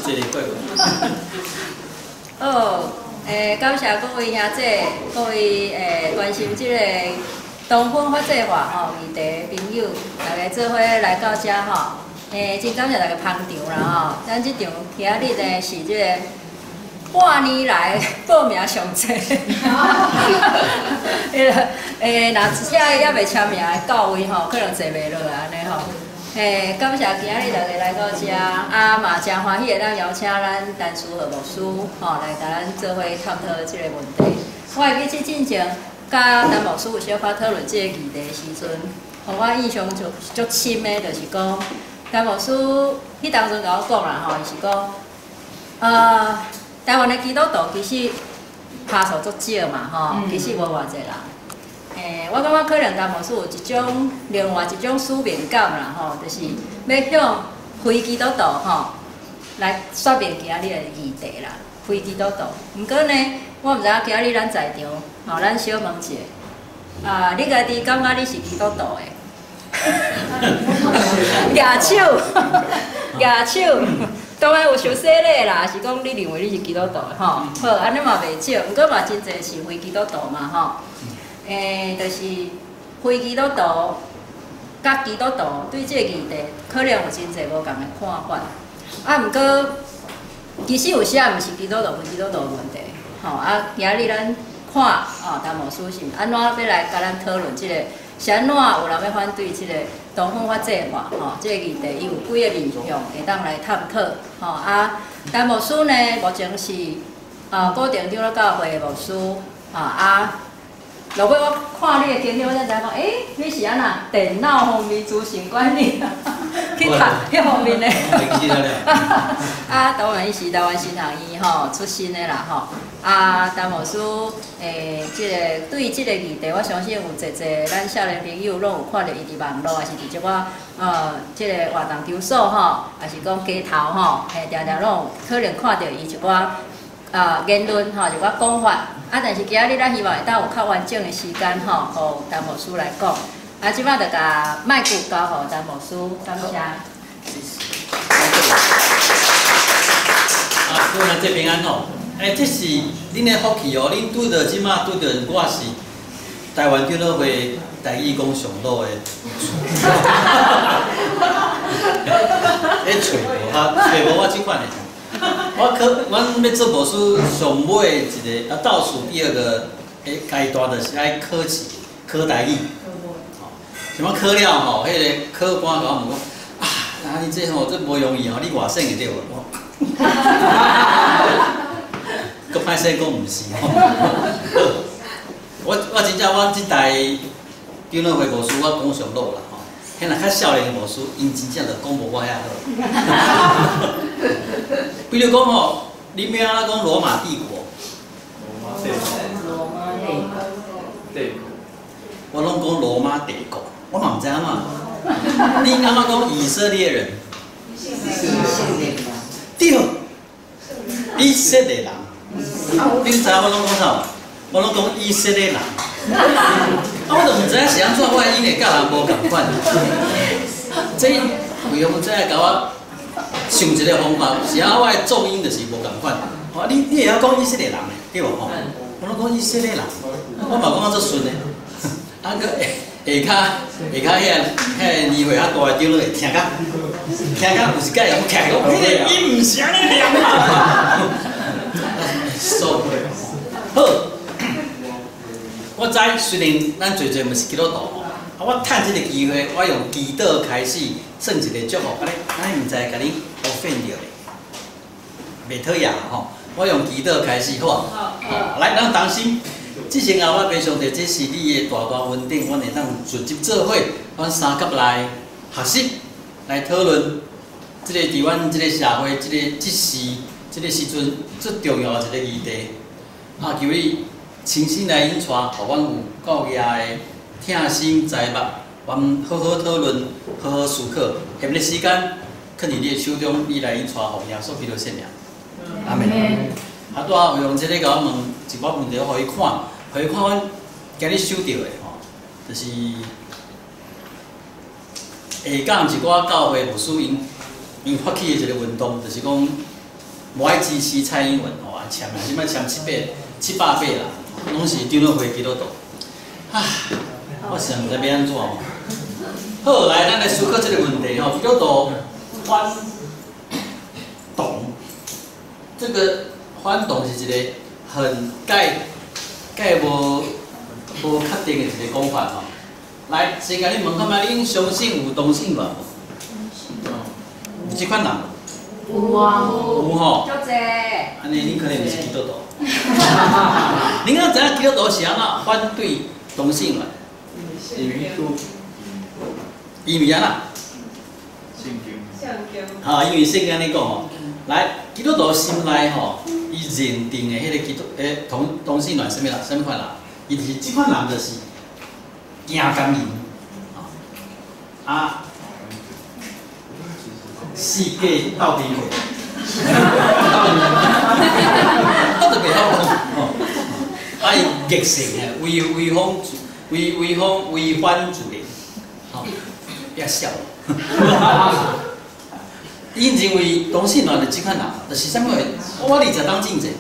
这个过过。好，感谢各位兄姐，各位关心这个东风发展化吼议题的朋友，大家做伙来到遮吼，真感谢大家捧场啦吼。咱这场今日呢是这个半年来报名上济，若遮还未签名的到位吼，可能坐袂落安尼吼。感谢今日大家来到遮，嘛真欢喜会当邀请咱陈淑和牧师吼来甲咱做伙探讨即个问题。我会记起进前，甲陈牧师有小可讨论即个议题的时阵，互我印象足深的，就是讲陈牧师迄当阵甲我讲啦吼，伊是讲，台湾的基督徒其实拍数足少嘛吼，其实无偌济人。我感觉可能陈牧师有一种另外一种使命感啦吼，就是要向非基督徒吼来说明今日的议题啦，非基督徒。毋过呢，我毋知影今日咱在场吼，咱小问者，你家己感觉你是基督徒的？举手，举手。当然有受洗礼啦，是讲你认为你是基督徒的吼。好，安尼嘛袂少，毋过嘛真侪是非基督徒嘛吼。就是非基督徒甲基督徒对这个议题，可能有真侪无共的看法。毋过其实有时啊，毋是基督徒非基督徒的问题。吼，今日咱看陈牧师是安怎要来甲咱讨论这个，是安怎有人要反对这个东方发展化吼，这个议题伊有几个面向会当来探讨。吼陈牧师呢，目前是固定长老教会的牧师落尾我看你的经历，我才知讲，你是安那电脑方面资讯管理去读迄方面的。当然伊是台湾新航医吼出身的啦吼。陈牧师即个对即个议题，我相信有侪咱少年朋友拢有看到伊伫网络，还是伫即我即个活动场所吼，还是讲街头吼，常常拢有可能看到伊一寡言论吼，一寡讲法。但是今日咱希望会当有较完整的时间吼，互陈牧师来讲。即摆就甲麦克交互陈牧师，感谢。各位这平安吼，这是恁的福气哦，恁拄着即摆拄着我是台湾长老会台语讲上路的，找无我即款的。阮要做牧师上尾一个倒数第二个阶段，就是爱考台语。什么考了吼？迄个考官甲我问讲，你这吼这无容易吼，你外省会对无？佮歹势讲毋是吼。我真正我即代长老会牧师，我讲上路啦吼。迄若较少年的牧师，因真正就讲无我遐好。比如讲吼，你要安怎讲罗马帝国？我拢讲罗马帝国，我嘛毋知影嘛。你安怎讲以色列人？对，以色列人。你知我拢讲啥？我拢讲以色列人。我就毋知影是安怎，我的音会甲人无共款。这为用这甲我想一个方法，是啊，我的重音就是无共款。你会晓讲以色列人的，对无吼？我拢讲以色列人，我嘛讲啊足顺的。个下骹遐年岁较大的长老会听甲有一届人徛讲，伊毋是安尼念啊。好，我知虽然咱最毋是基督徒吼，我趁即个机会，我用祈祷开始算一个祝福，安尼毋知甲你offend着咧，袂讨厌吼。我用祈祷开始好啊。好，来，咱同心。即阵后我拜上帝，这是你的大恩典，阮会当聚集做伙，阮三甲来学习，来讨论即个伫阮即个社会，即个时阵最重要的一个议题。求你亲身来引带，互阮有够野的听心在目，阮好好讨论，好好思考，下面时间放伫你的手中，你来引带，互耶稣基督圣名。阿门。拄仔用即个甲我问一寡问题，互伊看。互伊看阮今日收到的吼，就是下港一寡教会牧师因发起的一个运动，就是讲无爱支持蔡英文吼啊，签啊，即摆签700八啦，拢是张乐辉基督徒。啊，我想毋知要安怎哦。好，来，咱来思考这个问题吼，基督徒反动，这个反动是一个很介无确定的一个讲法吼。来，先甲你问看觅，恁相信有同性恋无？有即款人？有啊，有吼。足济。安尼，恁可能毋是基督徒。恁敢知影基督徒是安怎反对同性恋？因为安怎？圣经。啊，因为圣经安尼讲吼，来，基督徒心内吼，伊认定的迄个同性恋什么啦？什么款人？伊就是即款人，就是惊甘人，啊，世界斗阵过，我就袂晓讲吼，啊，伊逆性的，违反自然，吼，别笑。伊认为同性恋的即款人，就是啥物？我20当进前，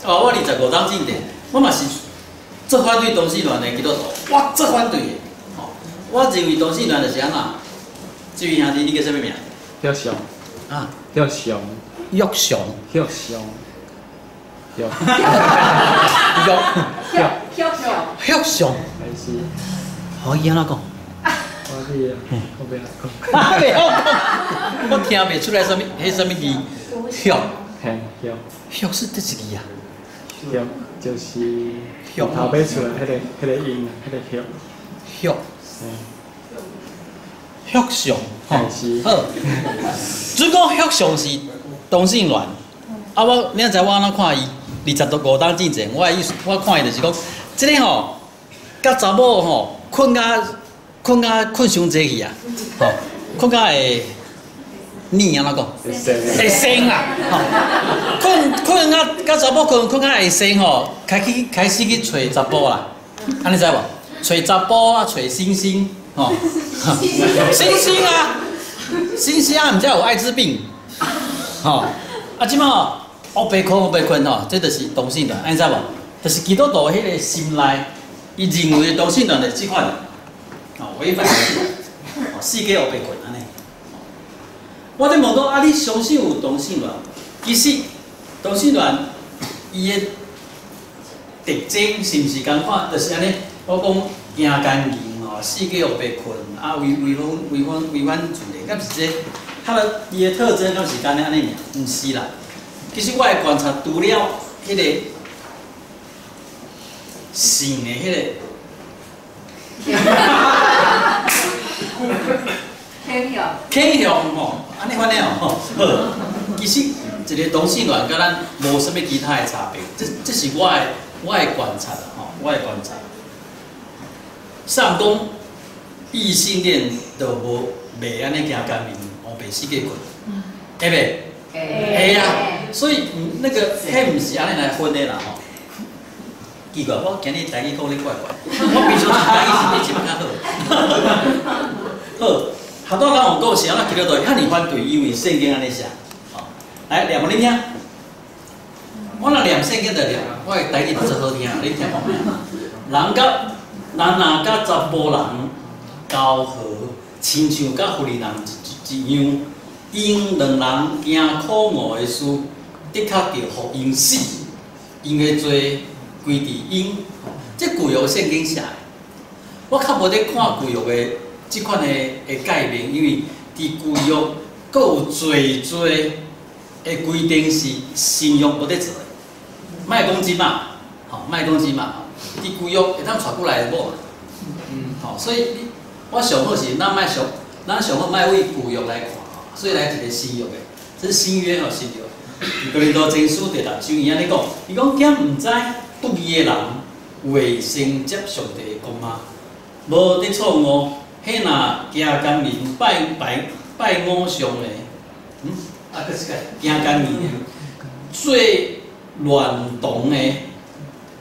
我25当进前，我嘛是做反对同性恋的基督徒，我做反对的。吼，我认为同性恋就是安怎？这位兄弟，你叫啥物名？叫熊。啊，叫熊。玉祥。叫熊。叫。玉祥。还是。好，伊安怎讲？我袂晓讲。袂晓讲，我听袂出来啥物，迄啥物字？玉。嘿，玉。玉是第一字啊？玉就是头尾出来迄个音啊，迄个玉。玉。玉祥。好。好。如果玉祥是同性恋，啊你知我安怎看伊？25当进前，我看伊就是讲，即个吼，甲查某吼困伤济去啊，吼，困甲会腻安怎讲？会生啊，吼，困甲查某困甲会生吼，开始去找查甫啦，安尼知无？找查甫啊，找星星，吼，星星啊，星星啊，毋知有艾滋病，吼，啊，即马黑白困吼，这就是同性恋，安尼知无？就是基督徒迄个心内，伊认为同性恋的即款。哦，违反世界黑白困安尼。我在问讲啊，你相信有同性恋？其实同性恋伊的特征是毋是共款？就是安尼，我讲惊干人吼，世界黑白困啊，违反自然，敢是这？它的伊的特征敢是干安尼尔？毋是啦。其实我会观察除了迄个性的迄个。倾向吼，安尼款的哦，好。其实一个同性恋，甲咱无啥物其他的差别，这是我的观察啦吼，我的观察。上讲异性恋就袂安尼惊干面，黑白世界困，会袂？会啊，所以那个迄毋是安尼来分的啦吼。奇怪，我今日台语讲咧怪怪，我平常台语是比较较好。好，好多人有讲是安怎基督徒遐尼反对，因为圣经安尼写。吼，来念互恁听。我若念圣经就念，我的台语就真好听，你听看觅。人若甲查甫人交合，亲像甲妇人一样，因两人惊苦饿的事，的确着互因死，因的罪。归伫因，这旧约圣经写的，我较无咧看旧约的即款的概念，因为伫旧约阁有侪的规定是新约无得做的，莫讲即嘛，吼，莫讲即嘛，伫旧约会当传过来的无，吼，所以我上好是咱上好莫为旧约来看，所以来一个新约的，这是新约吼新约。哥林多前书第6章伊安尼讲，伊讲囝毋知。不义的人会先接上帝的讲吗？无得错误，迄若惊干面拜偶像的，搁一个惊干面的，做乱动的，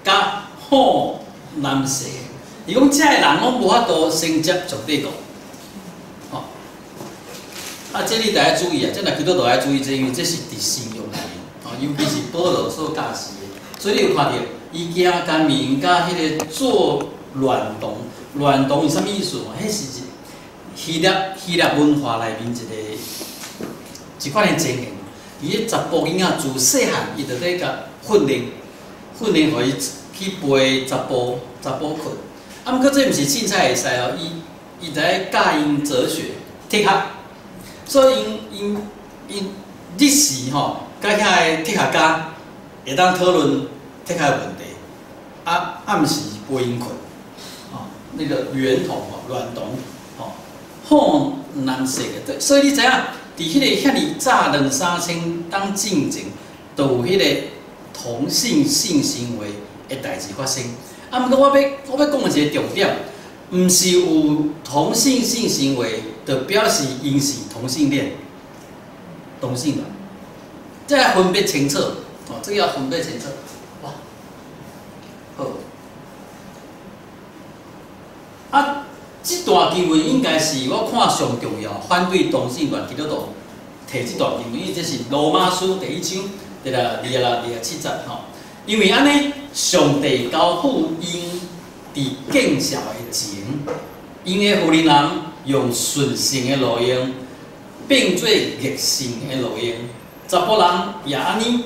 甲好男色，伊讲遮个人拢无法度先接上帝讲，吼。这你大家注意啊，这若基督徒爱注意这，因为这是伫信用里面，尤其是保罗所教示的。所以你有看到，伊惊甘面甲迄个做乱动，乱动是啥物意思？迄是希腊文化内面一款的情形。伊个查甫囡仔自细汉，伊就在甲训练，互伊去背查甫课。毋过这毋是凊彩会使哦，伊在教因哲学、哲学，所以因历史吼，甲遐个哲学家会当讨论哲学问题，毋是背因课，那个圆筒乱筒，好难说的。所以你知影，伫迄个遐尼早2、3千当进前，都有迄个同性行为的代志发生。毋过我要讲的一个重点，毋是有同性行为，就表示因是同性恋、同性恋，这要分别清楚。这个要分别清楚。哇，好。这段经文应该是我看上重要，反对同性恋基督徒提这段经文，因为这是罗马书第1章第26、27节吼。因为安尼，上帝交付因伫见效的前，因的妇人用顺性的路用，变做逆性的路用；查甫人也安尼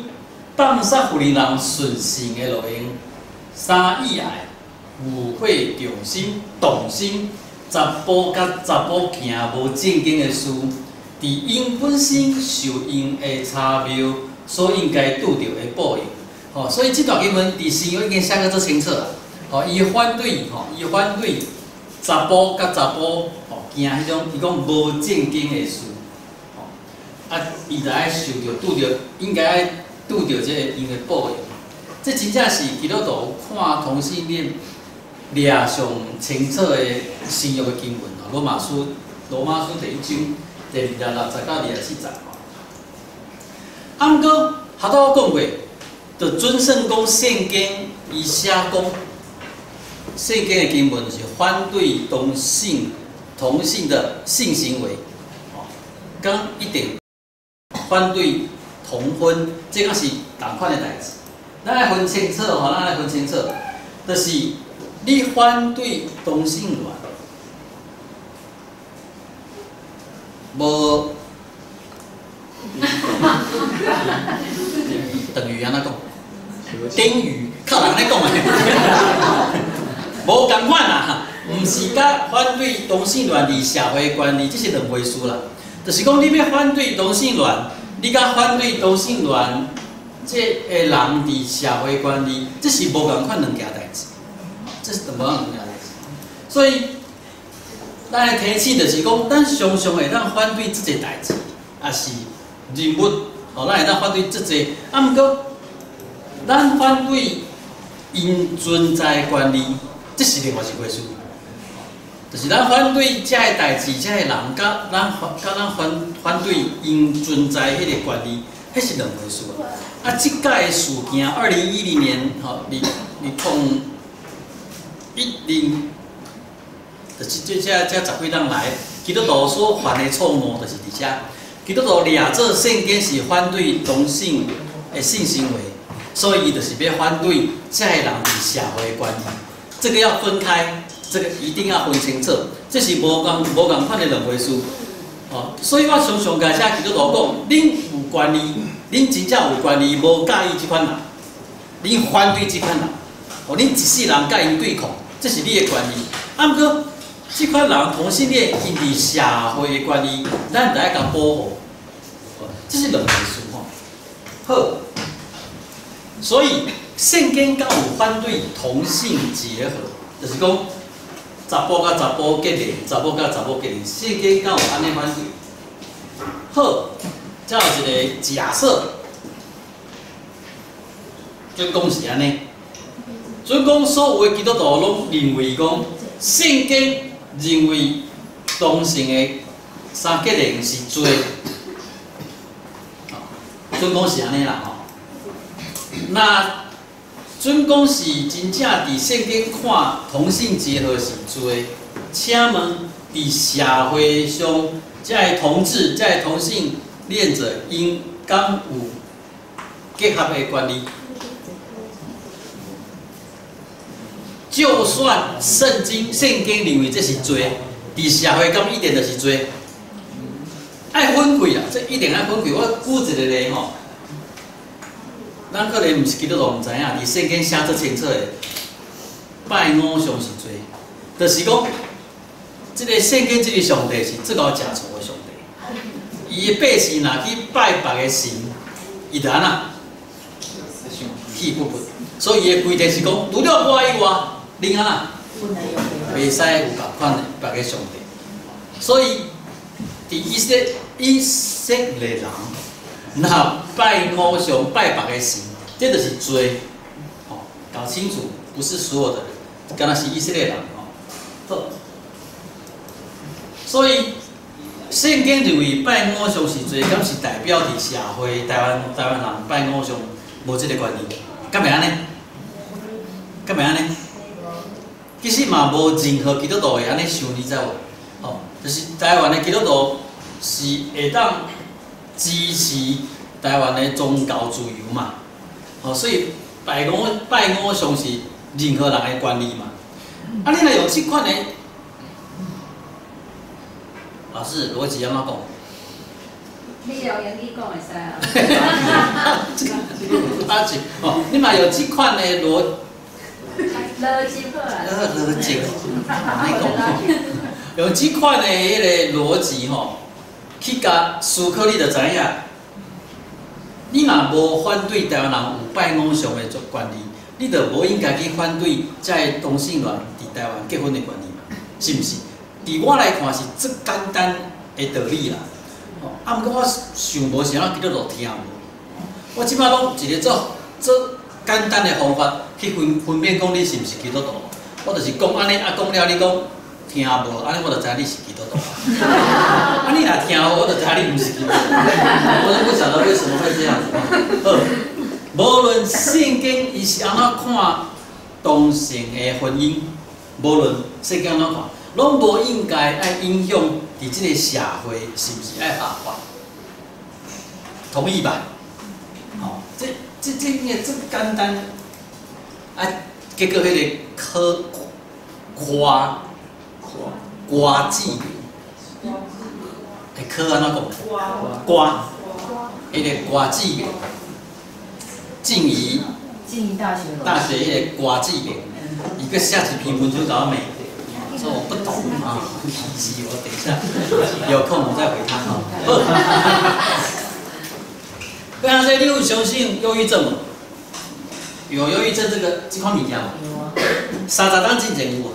放杀妇人顺性的路用。三以外，误会动心。查甫甲查甫行无正经的事，伫因本身受因的差谬所应该拄着的报应。所以这段经文伫新约已经写得足清楚啦。伊反对查甫甲查甫行迄种，伊讲无正经的事。伊就爱拄着，应该爱拄着这个因的报应。这真正是基督徒看同性恋。掠上清楚的新约的经文罗马书第1章第26到27节毋过，拄到我讲过，就准算讲圣经伊写讲，圣经的经文是反对同性的性行为，讲一定反对同婚，这个是同款的代志。咱来分清楚就是。你反对同性恋，无等于安怎讲？等于靠人咧讲的，无共款啦，毋是甲反对同性恋伫社会观念，这是两回事啦。就是讲你要反对同性恋，你甲反对同性恋这个人伫社会观念，这是无共款两件代志。这是无样代志，所以咱的提醒就是讲，咱常常会当反对这个代志，也是人物，咱会当反对这个。毋过，咱反对因存在的观念，这是另外一回事。就是咱反对这个代志，这个人，甲咱反对因存在迄个观念，迄是两回事。即届的事件，2010年就是这10几人来，基督徒所犯的错误，就是伫遮。基督徒掠做圣经是反对同性的性行为，所以伊就是要反对这个人伫社会观念，这个要分开，这个一定要分清楚，这是无共款的两回事。所以我常常甲遮基督徒讲，恁有观念，恁真正有观念，无介意即款人，恁反对即款人，恁一世人甲因对抗。这是你的观念，毋过这款人同性恋因伫社会的观念，咱就爱甲保护，这是两回事好，所以圣经敢有反对同性结合，就是讲查甫甲查甫结连，查甫甲查甫结连，圣经敢有安尼反对？好，再有一个假设，就讲是安尼。所以讲，所有的基督徒拢认为讲，圣经认为同性的三结连是罪，所以讲是安尼啦吼。那准讲是真正伫圣经看同性结合是罪，请问伫社会上这同志、这同性恋者应敢有结合的权利。就算圣经认为这是罪，伫社会敢一定就是罪。爱分开啊，这一定爱分开。我举一个例吼，咱可能毋是基督徒，毋知影，伫圣经写得清楚的，拜偶像是罪，就是讲，这个圣经这个上帝是最高食醋的上帝，伊的百姓若去拜别个神，伊就安那气不不，所以伊的规定是讲，除了我以外，另安那袂使有共款的别个上帝，所以。伫以色列人，若拜偶像、拜别个神，这就是罪。哦，搞清楚，不是所有的人，敢若是以色列人哦。好，所以圣经认为拜偶像是罪，敢是代表伫社会台湾人拜偶像无这个权利，敢袂安尼？敢袂安尼？其实嘛无任何基督徒会安尼想，你知无？哦，就是台湾的基督徒是会当支持台湾的宗教自由嘛，哦，所以拜偶像是任何人的权利嘛。啊，你若有这款的，老师逻辑安怎讲？你用英语讲会使啊？啊，是哦，你嘛有这款的逻辑好啊。逻辑，你讲。用这款的迄个逻辑吼，去甲思考，你就知影，你若无反对台湾人有拜偶像的权利，你就无应该去反对在同性恋伫台湾结婚的权利嘛，是毋是？伫我来看是最简单的道理啦。哦，啊，毋过我想无啥人基督徒听无。我即摆拢一个做简单的方法去分辨讲你是毋是基督徒。我就是讲安尼，啊讲了你讲。听无，安尼我就知你是基督徒。啊，你若听无，我就知你毋是基督徒。我都不晓得为什么会这样子。好，无论圣经伊是安怎看同性的婚姻，无论圣经安怎看，拢无应该爱影响伫即个社会是毋是爱合法？同意吧？哦，这应该真简单。啊，结果迄个瓜子面，会科安怎讲？瓜，迄个瓜子面，静宜大学迄个瓜子面，伊个写一篇文章甲我骂，说我不懂啊，是我等一下有空我再回他哈。对啊，所以你有相信忧郁症无？有忧郁症这款物件无？30当进前有啊？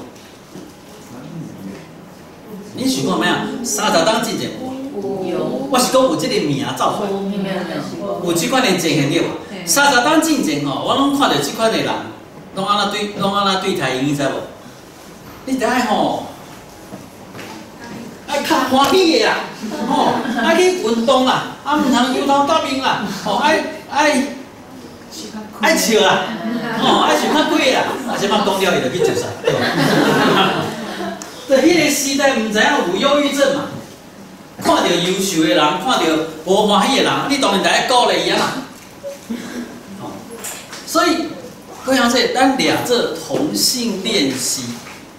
你想看咩啊？30当进前有。我是讲有这个名走出来，有这款的情形对无？30当进前吼，我拢看到这款的人，拢安那对台语，你知无？你得爱吼，爱较欢喜的啦，吼，爱去运动啦，啊毋通油头革面啦，吼，爱笑啦，吼，爱想较贵啦，啊，即摆讲了伊就去食啥？在迄个时代，毋知影有忧郁症嘛？看到优秀的人，看到无欢喜的人，你当然得爱鼓励伊啊啦。所以，各位同学，咱掠这同性恋是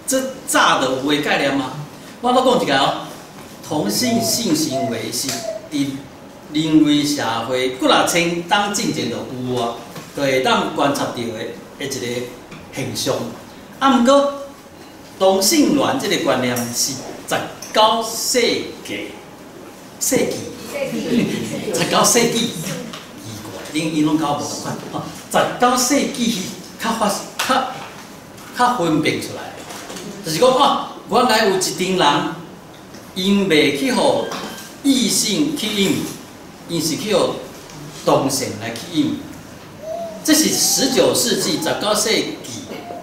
这早就有的概念吗？我都讲一个哦，同性性行为是伫人类社会几若千当进前就有啊，就会当观察到的一个现象。啊，毋过同性恋这个观念是19世纪，19世纪，奇怪，因拢搞无同款哦。19世纪较分辨出来，就是讲哦，原来有一群人，因袂去互异性吸引，因是去互同性来吸引。这是19世纪、19世纪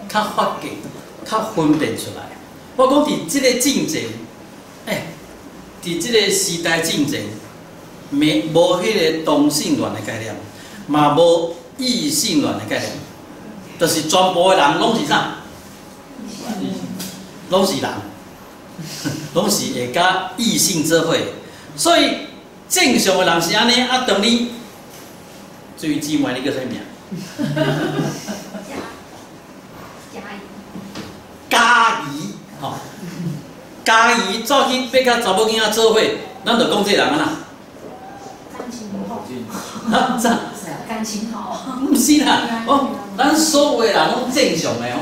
较发觉、较分辨出来。我讲伫即个进前，伫即个时代进前，无迄个同性恋的概念，嘛无异性恋的概念，就是全部的人拢是啥？拢是人，拢是会甲异性做伙，所以正常的人是安尼，啊，当你至于姊妹，你叫啥名？嘉怡，吼，嘉怡走去要甲查某囡仔做伙，咱就讲这人啊啦。感情好，啊，啥？感情好。唔是啦，哦，咱所有的人拢正常的哦。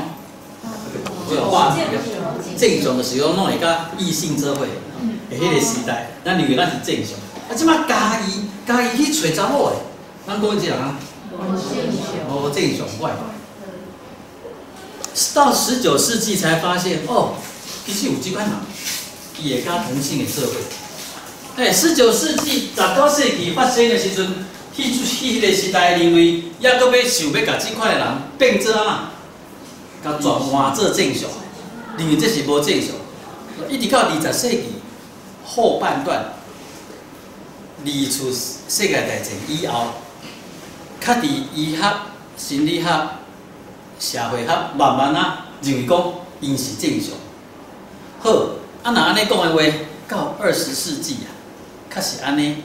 哇，正常的时候拢会甲异性做伙，诶，迄个时代，咱认为咱是正常。啊，即摆嘉义去找查某诶，咱讲这人啊，无正常怪。到19世纪才发现，哦，其实有即款人，伊会甲同性诶做伙。19世纪19世纪发生的时阵，迄个时代认为，还阁要想要甲即款诶人变做啊，甲转换做正常，认为这是无正常。一直到20世纪后半段，二次世界大战以后，较伫医学、心理学、社会学慢慢啊认为讲因是正常。好，啊若安尼讲的话，到20世纪啊，确实安尼。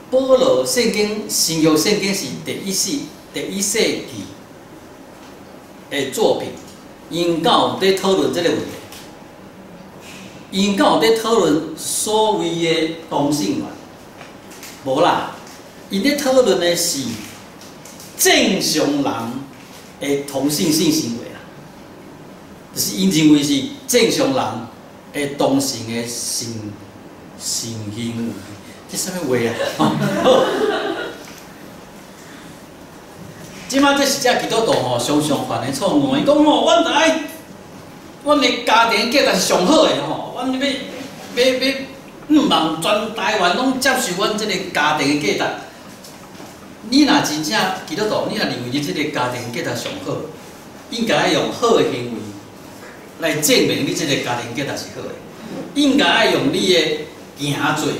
保罗圣经新约圣经是第一世纪的作品，因有在讨论这个问题，因有在讨论所谓的同性恋，无啦，因在讨论的是正常人的同性性行为啦，就是因认为是正常人的同性的性行为。这啥物话啊？好，即摆这是只基督徒吼常常犯的错误。伊讲吼，阮来，阮的家庭价值是上好的吼，阮要望全台湾拢接受阮这个家庭的价值。你若真正基督徒，你若认为你这个家庭价值上好，应该要用好的行为来证明你这个家庭价值是好的，应该要用你的行做。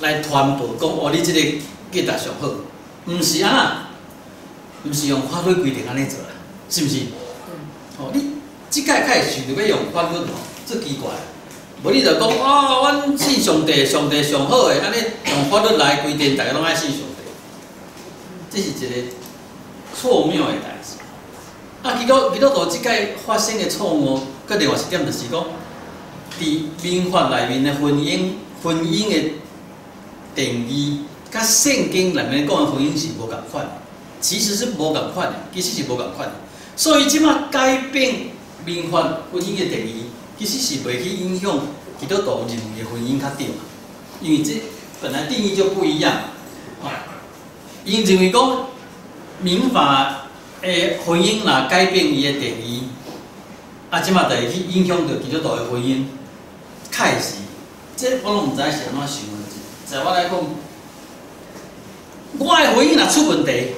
来传播讲哦，你这个价值上好，毋是安那，毋是用法律规定安尼做啦，是毋是？哦，你即届开始就要用法律吼，这奇怪。无你就讲哦，阮信上帝，上帝上好诶，安尼用法律来规定，大家拢爱信上帝，这是一个错谬诶代志。啊，基督徒即届发生诶错误，佮另外一点就是讲，伫民法内面诶婚姻诶。定义甲圣经内面讲的婚姻是无共款，其实是无共款的，其实是无共款的。所以即马改变民法婚姻的定义，其实是袂去影响基督徒认为的婚姻较对嘛。因为这本来定义就不一样，因认为讲民法的婚姻若改变伊的定义，啊，即马就会去影响到基督徒的婚姻，开始，这我拢毋知是安怎想的。在我来讲，我的婚姻若出问题，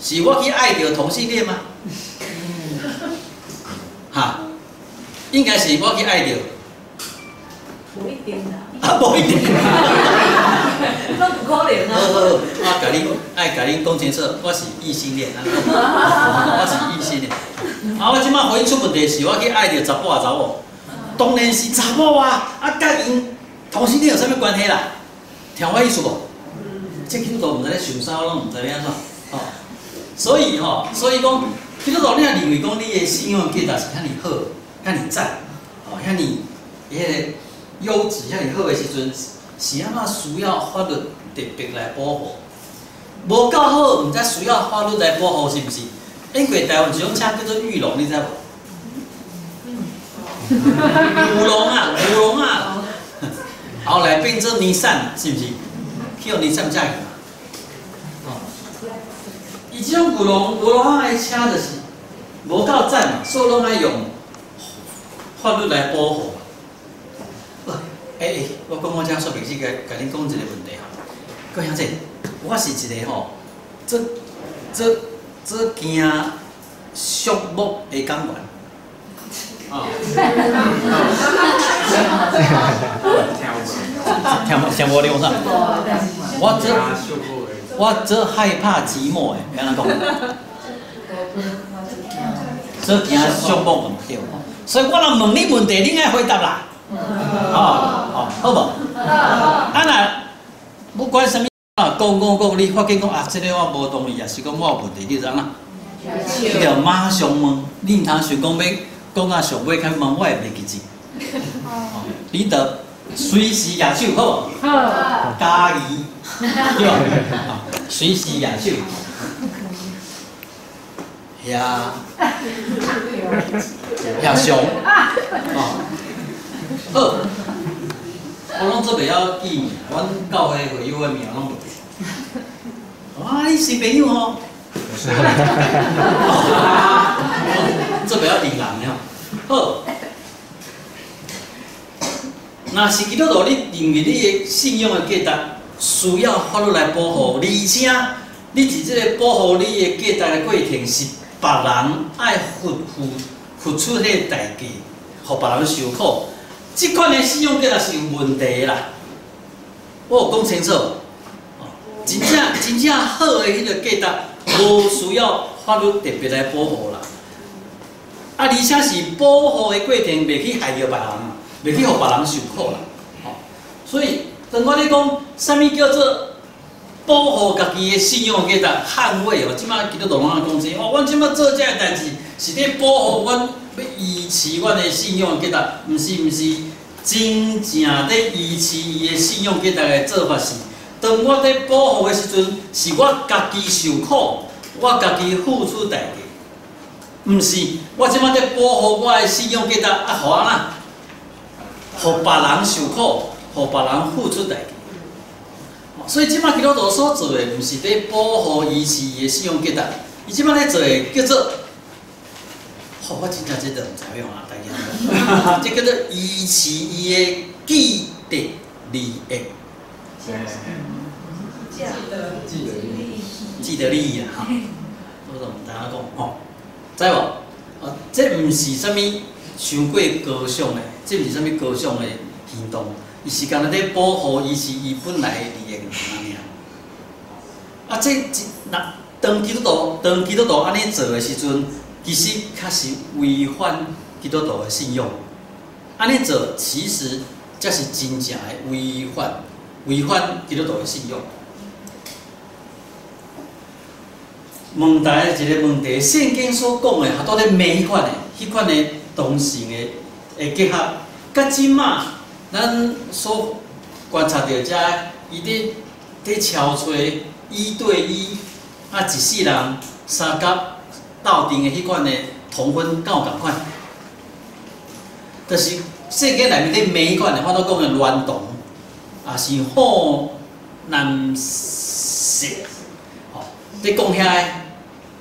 是我去爱着同性恋吗？哈，应该是我去爱着。无一定啦。啊，无一定。那不可能啊。好，我甲恁讲清楚，我是异性恋，我是异性恋。啊，我即摆婚姻出问题，是我去爱着查甫啊查某，当然是查某啊，甲因同性恋有啥物关系啦？听我意思无？这基督徒毋知咧想啥，拢毋知咧安怎。哦，所以讲，基督徒你若认为讲你的信仰价值是遐尼好、遐尼赞、哦遐尼迄个优质、遐尼好的时阵，是安怎需要法律特别来保护？无够好，毋才需要法律来保护，是毋是？英国台湾一种车叫做玉龙，你知无？舞龙啊！后来变做尼桑，是毋是？去用尼桑车去嘛？哦，伊即种古龙仔的车就是无够赞嘛，所以拢爱用法律来保护嘛。我讲我遮说明是甲恁讲一个问题吼，各位兄弟，我是一个吼，做惊畜牧的讲员。听无了啥？我做害怕寂寞的，安怎讲？做惊畜牧的对，所以我若问你问题，你爱回答啦。好无？啊那不管什么讲，你发现讲啊，这个我无同意，也是讲我有问题，你知影？你着马上问，你毋通想讲要讲啊上尾开问，我会袂记住。你着随时举手，好无？加怡，对吧？随时举手。呀，上，好，我拢做袂晓记名，阮教会会友的名拢袂记。啊，你是朋友吼？做袂晓认人了。好，若是基督徒，你认为你的信仰的价值需要法律来保护，而且你伫即个保护你的价值的过程是别人爱付出迄个代价，互别人受苦，即款的信仰价值是有问题啦。我有讲清楚，真正好的迄个价值，无需要法律特别来保护啦。而且是保护的过程，袂去害着别人，袂去互别人受苦啦。所以，当我咧讲，啥物叫做保护家己的信仰价值，捍卫哦，即摆基督徒拢爱讲这，阮即摆做这个代志，是咧保护阮，要维持阮的信仰价值，毋是真正咧维持伊的信仰价值的做法是，当我咧保护的时阵，是我家己受苦，我家己付出代价，毋是我即摆咧保护我的信仰价值，互安那，互别人受苦，互别人付出代价。所以即摆基督徒所做的，毋是咧保护维持伊的信仰价值，伊即摆咧做的叫做，我真正这都毋知影啊，大家，这叫做维持伊的既得利益。既得利益啊！哈，我同大家讲吼，知无？这毋是啥物伤过高尚的，这毋是啥物高尚的行动。伊是干那咧保护伊是伊本来的利益尔。啊，当基督徒安尼做的时阵，其实确实违反基督徒的信仰。安尼做其实才是真正的违反基督徒的信仰。问大家一个问题：圣经所讲的，到底每迄款的同性的结合，甲即马咱所观察到遮，伊伫敲吹1对1，一世人三角斗阵的迄款的同婚，敢有共款？就是圣经内面伫每迄款的，我都讲的娈童，也是好男色，伫讲遐个。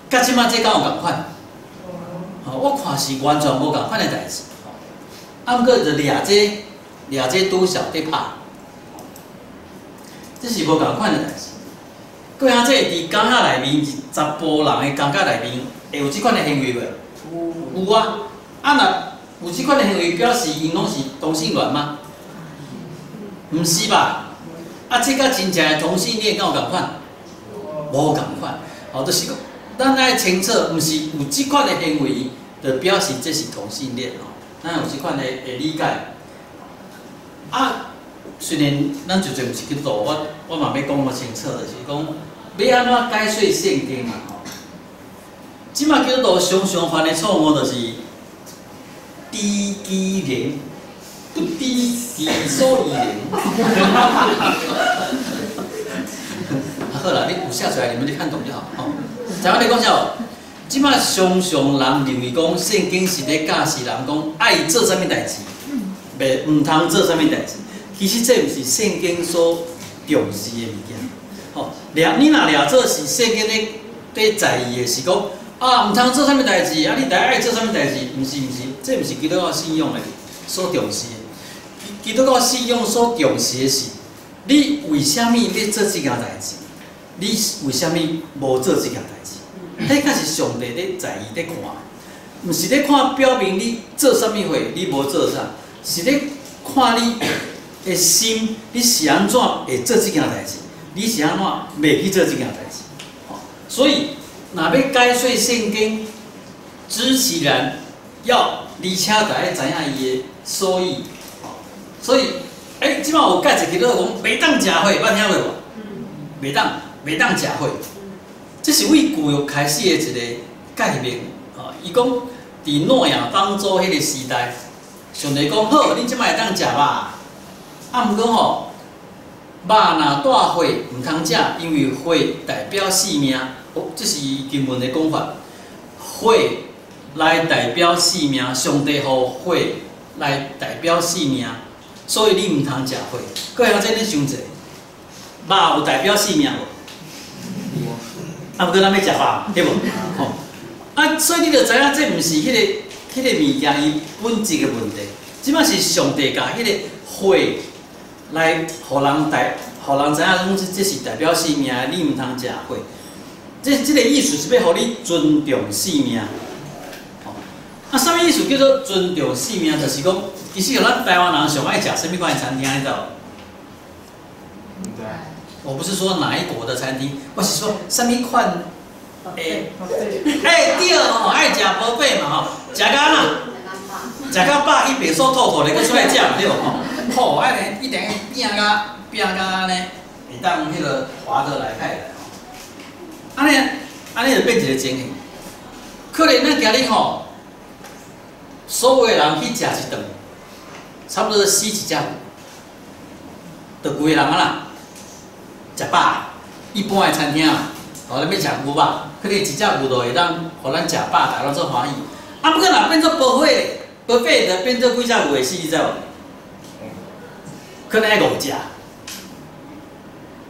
甲即马这敢有共款？我看是完全无共款的代志。啊，毋过就掠这拄小伫拍，这是无共款的代志。过遐这伫感觉内面，查甫人的感觉内面会有即款的行为无？有啊。啊，若有即款的行为，表示因拢是同性恋吗？毋是吧？啊，这甲真正的同性恋敢有共款？无共款。就是讲。咱爱清楚，毋是有即款的行为，就表示这是同性恋吼。咱有即款的理解。啊，虽然咱就毋是基督徒，我嘛要讲较清楚，就是讲要安怎解说圣经嘛吼。即马基督徒常犯的错误就是低基人，不低己所以人。好啦，你有写出来，你们就看懂就好吼。知影你讲啥？即摆常人认为讲圣经是咧教示人讲爱做啥物代志，毋通做啥物代志。其实这毋是圣经所重视的物件。吼，你若掠做是圣经咧在意的是讲啊，毋通做啥物代志，啊你大爱做啥物代志，毋是，这毋是基督教信仰的所重视的。基督教信仰所重视的是你为虾米要做即件代志。你为虾米无做即件代志？迄才是上帝咧在意咧看，毋是咧看表明你做啥物货，你无做啥，是咧看你的心，你是安怎会做即件代志，你是安怎袂去做即件代志。所以，若要解说圣经，知其然要，而且就爱知影伊的所以，所以，即摆有解一个讲袂当食火，捌听过无？袂当食火，这是为古有开始的一个概念。伊讲伫诺亚方舟迄个时代，上帝讲好，恁即摆会当食肉，毋过吼，肉若带火毋通食，因为火代表生命。这是经文的讲法，火来代表生命，上帝互火来代表生命，所以你毋通食火。各位这恁想者，肉有代表生命无？毋过咱要食肉，对无？吼，所以你就知影，这毋是迄个物件伊本质的问题，即摆是上帝甲迄个火来互人知影讲，这是代表生命，你毋通食火。这个意思是要互你尊重生命。啥物意思叫做尊重生命？就是讲，其实咱台湾人上爱食什么款的餐厅，你知道？我不是说哪一国的餐厅，我是说什么款？对吼，爱食无费嘛吼，食到哪？食到饱，伊白手吐吐的，佮出来食对无？吼，安尼一定拼甲安尼，会当迄个划得来开来。安尼就变一个情形，可能咱今日吼，所有的人去食一顿，差不多死一只牛，就规个人啊啦，食饱。一般的餐厅啊，咱要食牛肉，可能一只牛就会当，互咱食饱，大家做欢喜。不过若变做buffet咧，buffet就变做几只牛会死，你知无？可能要5只，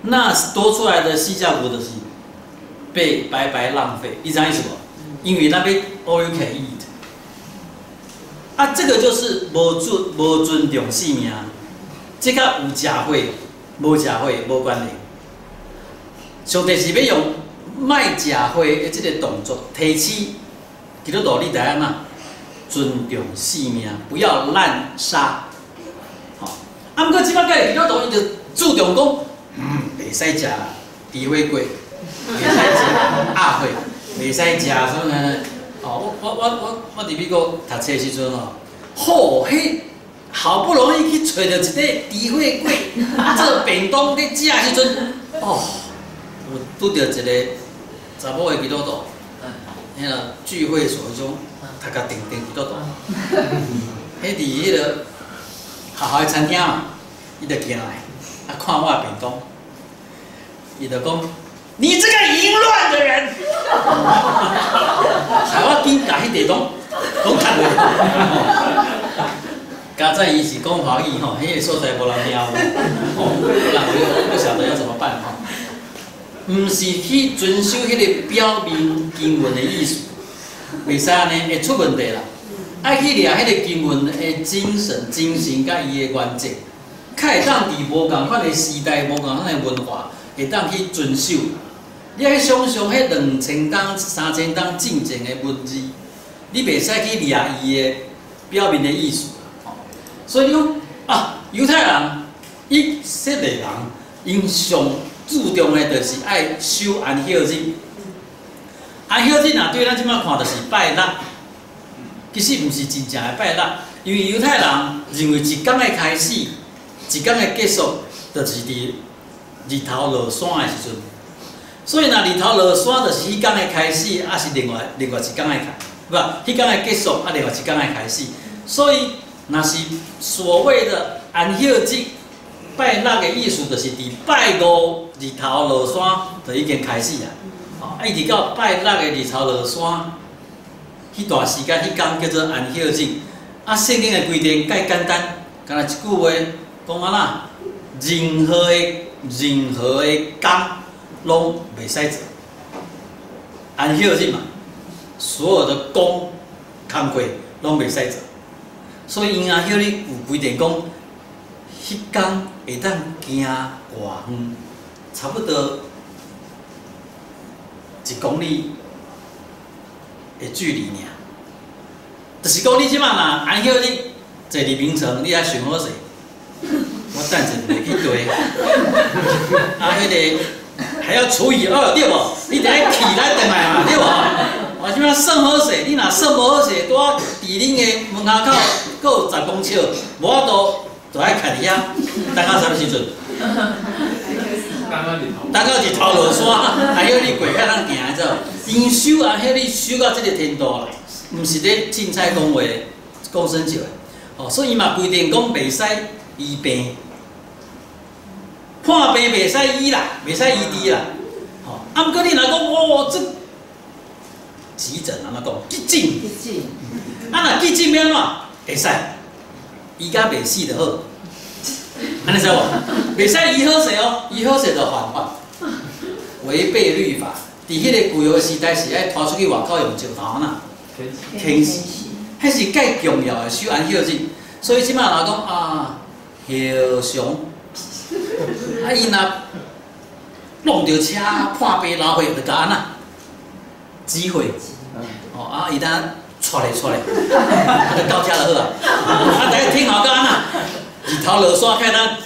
那多出来的4只牛就是。被白白浪费，你知影意思无？因为那边 all you can eat， 这个就是无尊重生命，这甲有食火无食火无关联。上帝是要用卖食火的这个动作，提起基督徒你知影哪？尊重生命，不要滥杀。好，不过即摆个基督徒伊就注重讲，袂使食猪火粿。袂使食鸭血，袂使食什么呢？我伫美国读册的时阵迄好不容易去找到一个猪火粿做便当咧食的时阵，有拄到一个查某的基督徒，迄个聚会所迄种头壳定基督徒，迄伫迄个学校的餐厅嘛，伊就行来，看我的便当，伊就讲。你这个淫乱的人！害我紧甲迄地拢看落。加在伊是讲华语吼，迄个所在无人听有，人不晓得要怎么办吼。毋是去遵守迄个表面经文的意思，袂使安尼会出问题啦。爱去掠迄个经文的精神甲伊的原则，较会当伫无共款的时代、无共款的文化，会当去遵守。你爱想象迄2000工、3000工进前的文字，你袂使去掠伊的表面的意思。所以你讲犹太人、以色列人，因上注重的就是爱守安息日。安息日对咱即摆看就是拜六，其实毋是真正的拜六，因为犹太人认为一天的开始、一天的结束，就是伫日头落山的时阵。所以，日头落山就是迄天的开始，是另外一天的迄天的结束，另外一天的开始。所以，若是所谓的安息日拜六的意思，就是伫拜五日头落山就已经开始啊。一直到拜六的日头落山，迄段时间，迄天叫做安息日。圣经的规定介简单，干那一句话讲哪？任何的工。拢袂使做，安息日嘛，所有的工课拢袂使做，所以因安息日有规定讲，迄天会当行偌远，差不多1公里的距离尔。就是讲你即摆若安息日坐伫眠床，你还想好势，我等阵袂去对，迄个。还要除以2，对无？你得起来转来嘛，对无？我即摆算好势，你若算无好势，拄仔伫恁的门口，搁有10公尺，无法度，都爱徛伫遐，等到啥物时阵？等到日头落山，还有你过较通行的走。因修啊，迄你修到即个程度啦，毋是咧凊彩讲话、讲生笑的。哦，所以嘛规定讲袂使医病，看病袂使医啦，袂使医治啦。哦，啊，毋过你若讲哦，这急诊安怎讲？急诊。啊，若急诊要安怎？会使，医甲袂死就好。安尼知无？袂使医好势哦，医好势就犯法，违背律法。伫迄个旧约时代是爱拖出去外口用石头呐，天死，迄是介重要的守安息日。所以即摆若讲啊，后常，啊伊若弄着车破病流血，就甲安那机会，哦啊伊当出来，啊就到遮就好啊。啊，大家听好甲安那，日头落山开咱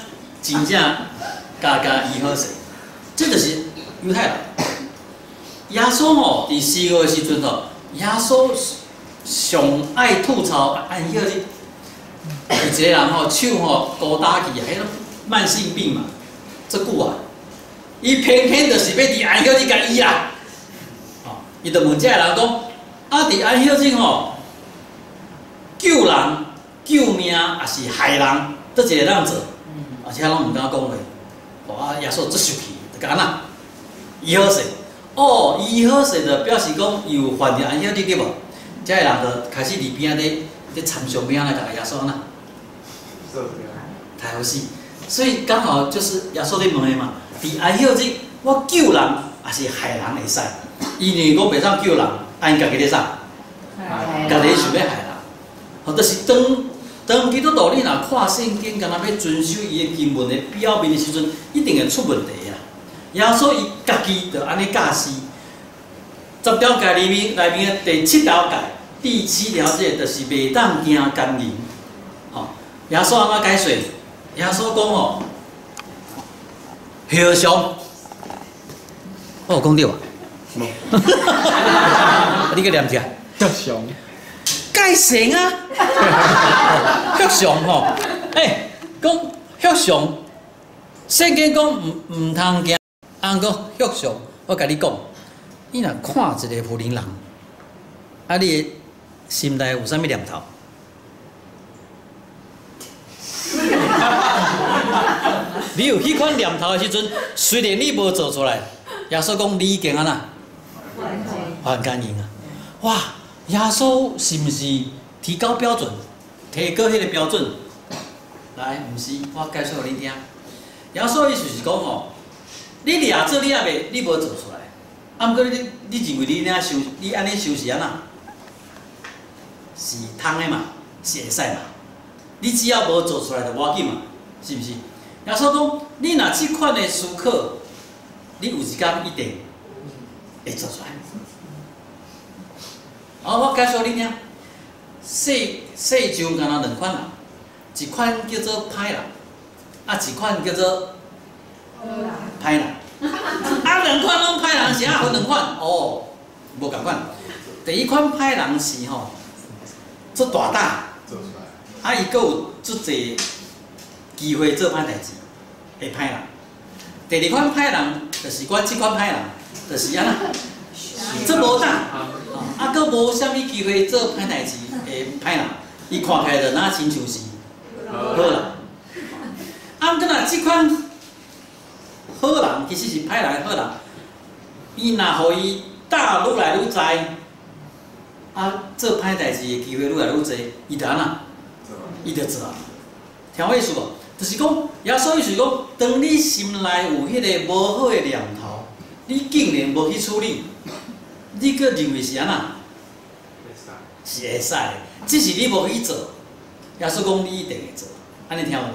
真正加医好势，这就是犹太人。耶稣吼，伫4月的时阵吼，耶稣上爱吐槽安息日。有一个人吼，手吼高打去啊，迄种慢性病嘛，足久啊，伊偏偏就是要伫安息日甲医啦。吼，伊就问这个人讲：啊，伫安息日吼，救人、救命，还是害人，倒一个当做？而且拢毋敢讲话。哦啊，耶稣足生气，就讲呐，医好势。哦，医好势就表示讲伊有犯着安息日对无？这个人就开始伫边仔咧参详边仔来甲耶稣呐。太好死，所以刚好就是耶稣咧问的嘛。伫安息日，我救人还是害人会使？因为我袂当救人，按家己咧啥？家己想要害人，吼，就是当基督徒你若看圣经，敢若要遵守伊的经文的表面的时阵，一定会出问题啊。耶稣伊家己就安尼教示，10条诫里面的第7条诫，第7条节就是袂当行奸淫。吼，耶稣安怎解说？耶稣讲吼，后常，我有讲对吧？无。你个念一下。后常。介成啊！后常吼，讲后常，圣经讲唔通行。按讲后常，我甲你讲，你若看一个富人人，啊，你的心内有啥物念头？你有迄款念头的时阵，虽然你无做出来，耶稣讲你已经安那还奸淫啊！哇，耶稣是毋是提高标准，提高迄个标准？来，毋是，我解释互你听。耶稣意思是讲吼。你掠做你也袂，你无做出来。啊，毋过你认为你安尼修是安那？是通的嘛，是会使嘛。你只要无做出来就无要紧嘛，是毋是？耶稣讲，你若即款的思考，你有一天一定会做出来。我解释你听，世上敢若2款人，一款叫做歹人，啊，一款叫做歹人，啊，2款拢歹人是啊分2款哦，无共款。第一款歹人是吼，做大胆，啊，伊阁有足侪机会做歹代志，会歹人。第二款歹人就是我即款歹人，就是安那，做无胆，啊，阁无啥物机会做歹代志的歹人，伊看起来就哪亲像是好人。啊，毋过若即款好人其实是歹人的好人，伊若互伊打愈来愈知，啊，做歹代志的机会愈来愈侪，伊就安那，伊就做啊。听我意思无？就是讲，耶稣意思讲，当你心内有迄个无好的念头，你竟然无去处理，你阁认为是安那？是会使的，只是你无去做。耶稣讲你一定会做，安尼听有无？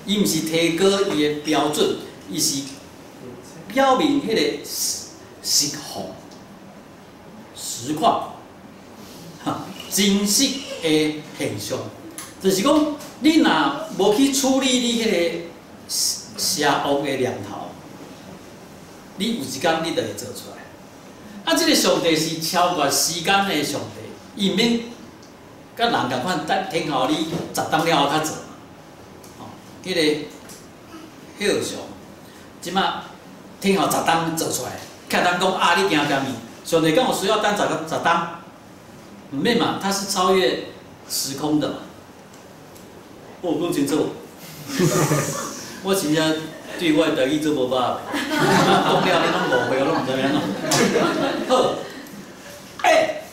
伊毋是提高伊的标准。伊是表明迄个实况，真实的现象，就是讲你若无去处理你迄个邪恶的念头，你有一天你就会做出来。啊，这个上帝是超越时间的上帝，伊毋免甲人共款，等天后你10当了后较做嘛。迄个休上，即马天后10档做出来，客人讲啊，你惊啥物？上帝讲我需要等10档，唔免嘛，它是超越时空的嘛。我讲清楚，我真正对我台语做无把握，讲了你拢误会，我拢唔知安怎。好，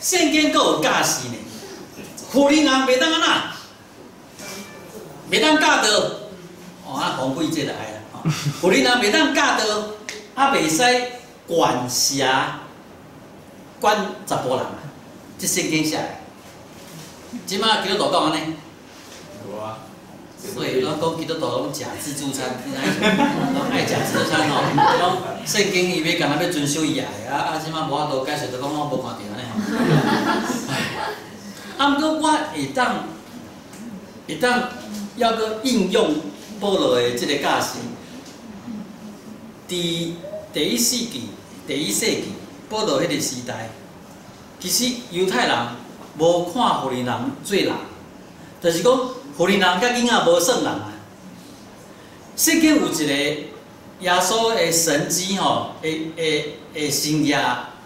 圣经阁有教示呢，妇人人袂当安那，袂当教导，皇贵这就爱啦。妇人人袂当教导，袂使管辖管查甫人，这圣经写的。即马基督徒讲安尼。有啊。所以咱讲基督徒拢食自助餐，拢爱食自助餐吼。讲圣经伊要干那要遵守伊的，即马无法度解释，就讲我无看到安尼吼。毋过我会当要个应用保罗的即个教示，伫第1世纪保罗迄个时代，其实犹太人无看妇人人做人，就是讲。妇人人甲囡仔无算人啊！圣经有一个耶稣的神迹吼，会成业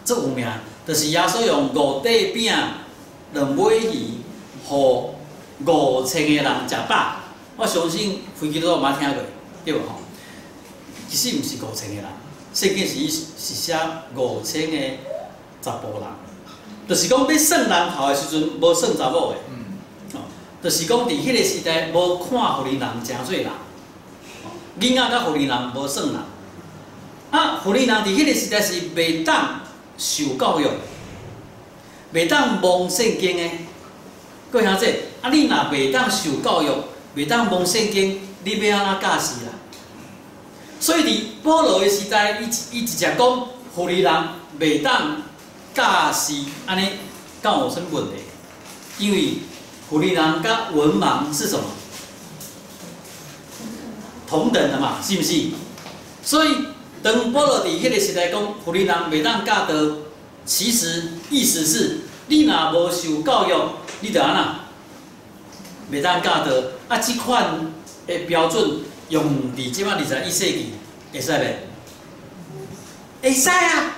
足有名，就是耶稣用5块饼、2尾鱼，互5000个人食饱。我相信非基督徒嘛听过，对无吼？其实毋是5000个人，圣经是写5000个查甫人，就是讲要算人头的时阵，无算查某的。就是讲，伫迄个时代，无看妇人人诚做人，囡仔甲妇人人无算人。妇人人伫迄个时代是袂当受教育，袂当蒙圣经的。各位兄弟，你若袂当受教育，袂当蒙圣经，你要安怎教示啦？所以伫保罗的时代，伊直接讲妇人人袂当教示，安尼敢有啥问题？因为妇人人甲文盲是什么？同等的嘛，是不是？所以当保罗伫迄个时代讲妇人人袂当教导，其实意思是你若无受教育，你就安那袂当教导。即款的标准用伫即马21世纪会使袂？会使啊！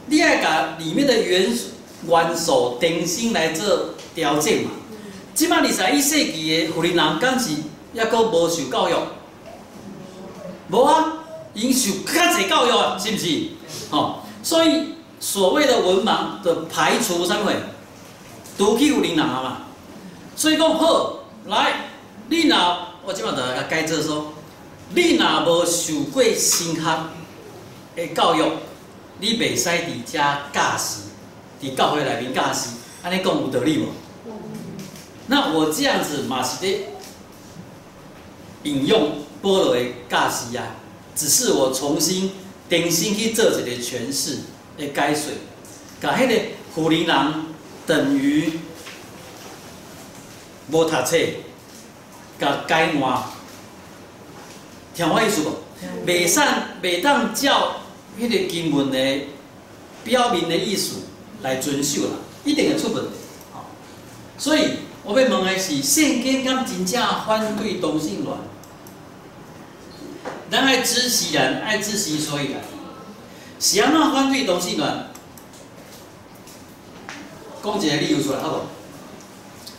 你爱甲里面的元素定性来做调整嘛。即马21世纪的妇人人，敢是抑阁无受教育？无啊，因受较侪教育啊，是不是？所以所谓的文盲的排除啥货，除去妇人人啊嘛。所以讲好，来，你若我即马就来解做说，你若无受过神学的教育，你袂使伫遮教示。伫教会内面教示，安尼讲有道理无？那我这样子嘛是咧引用保罗的教示啊，只是我重新定心去做一个诠释的解说，甲迄个妇人人等于无读册，甲解换，听我意思无？袂当照迄个经文的表面的意思。来遵守啦，一定会出问题。所以我要问的是，圣经敢真正反对同性恋？咱爱知其然，爱知其所以然。是安怎反对同性恋？讲一个理由出来好无？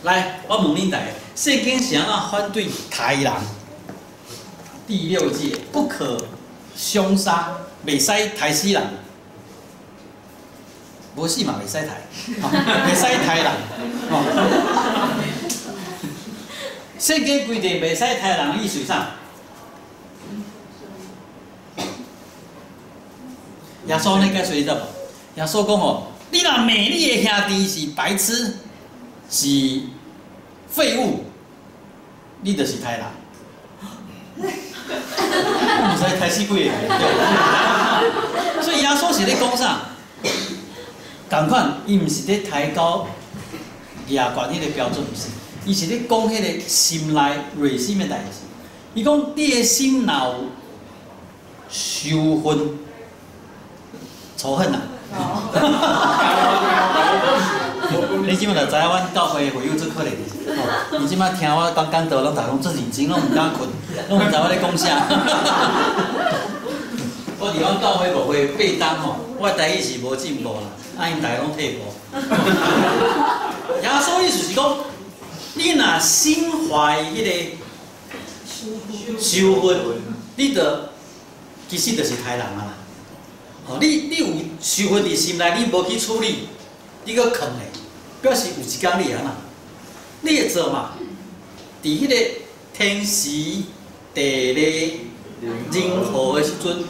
来，我问恁大家，圣经是安怎反对杀人？第6诫不可凶杀，袂使杀死人。无死嘛，袂使杀，袂使杀人。圣经规定袂使杀人，意思啥？耶稣呢解说你知无？耶稣讲哦，你若骂你的兄弟是白痴，是废物，你就是杀人。毋使杀死几个人，所以耶稣是咧讲啥？同款，伊毋是咧抬高亚冠迄个标准，毋是，伊是咧讲迄个心内内心的代志。伊讲你的心若有仇恨、仇恨啊！你即马就知影，阮教会会有这可能的。你即摆听我讲讲道，拢大拢做认真，拢毋敢困，拢毋知我咧讲啥。我伫阮教会牧会8当吼，我台语是无进步啦，因大拢退步。耶稣意思是讲，你若心怀迄个羞愤，你其实就是杀人啊啦。哦，你有羞愤伫心内，你无去处理，你搁藏咧，表示有一天你会安那？你会做嘛？伫迄个天时地利人和的时阵，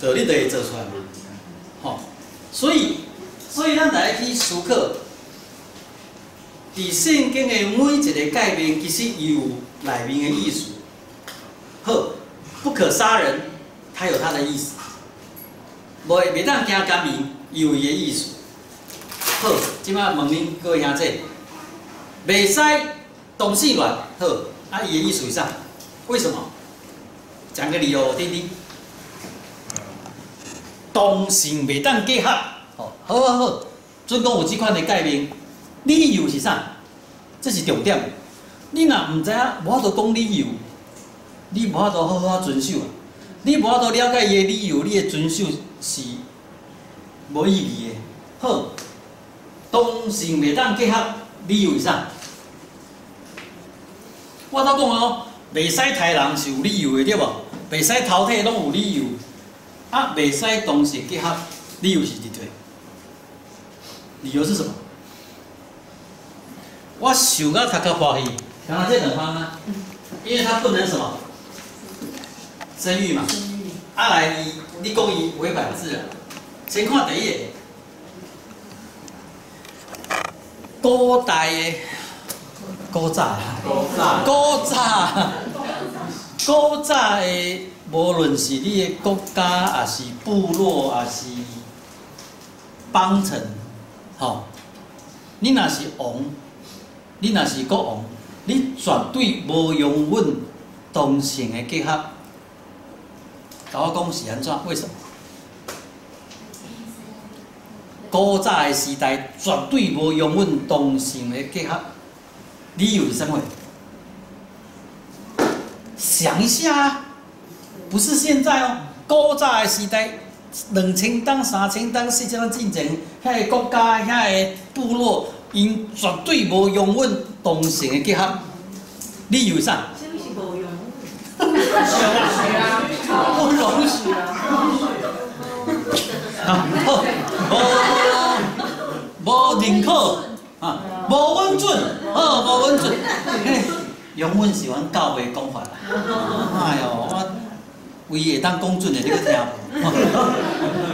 就你就会做出来嘛。吼，所以咱大家去思考，伫圣经的每一个界面，其实有内面的意思。好，不可杀人，它有它的意思。袂当惊奸淫，有伊的意思。好，即摆问恁各位兄弟，袂使同性恋，好，啊，伊的意思是啥？为什么？讲个理由，听听。同性袂当结合，哦，好，准讲有即款的概念。理由是啥？这是重点。你若毋知影，无法度讲理由，你无法度好好遵守啊。你无法度了解伊的理由，你的遵守是无意义的。好，同性袂当结合，理由是啥？我头讲哦，袂使杀人是有理由的，对无？袂使偷摕拢有理由。啊，袂使同性结合，理由是伫对。理由是什么？我想到头壳破去，刚刚这两方啊，因为他不能什么生育嘛。啊来，你讲伊违反自然。先看第一个，古代的古早的，无论是你的国家，还是部落，还是邦城，吼，你若是王，你若是国王，你绝对无容允同性的结合。甲我讲是安怎？为什么？古早的时代绝对无容允同性的结合，理由是什么？想一下啊，不是现在哦，古早的时代，2000当、3000当、4000当进前，遐个国家、遐个部落，因绝对无容允同性的结合，理由啥？什么是无用？不容许啊！无认可啊，无温准，无温准。用阮是阮教会讲法啦。哎哟，我唯会当讲准的，你去听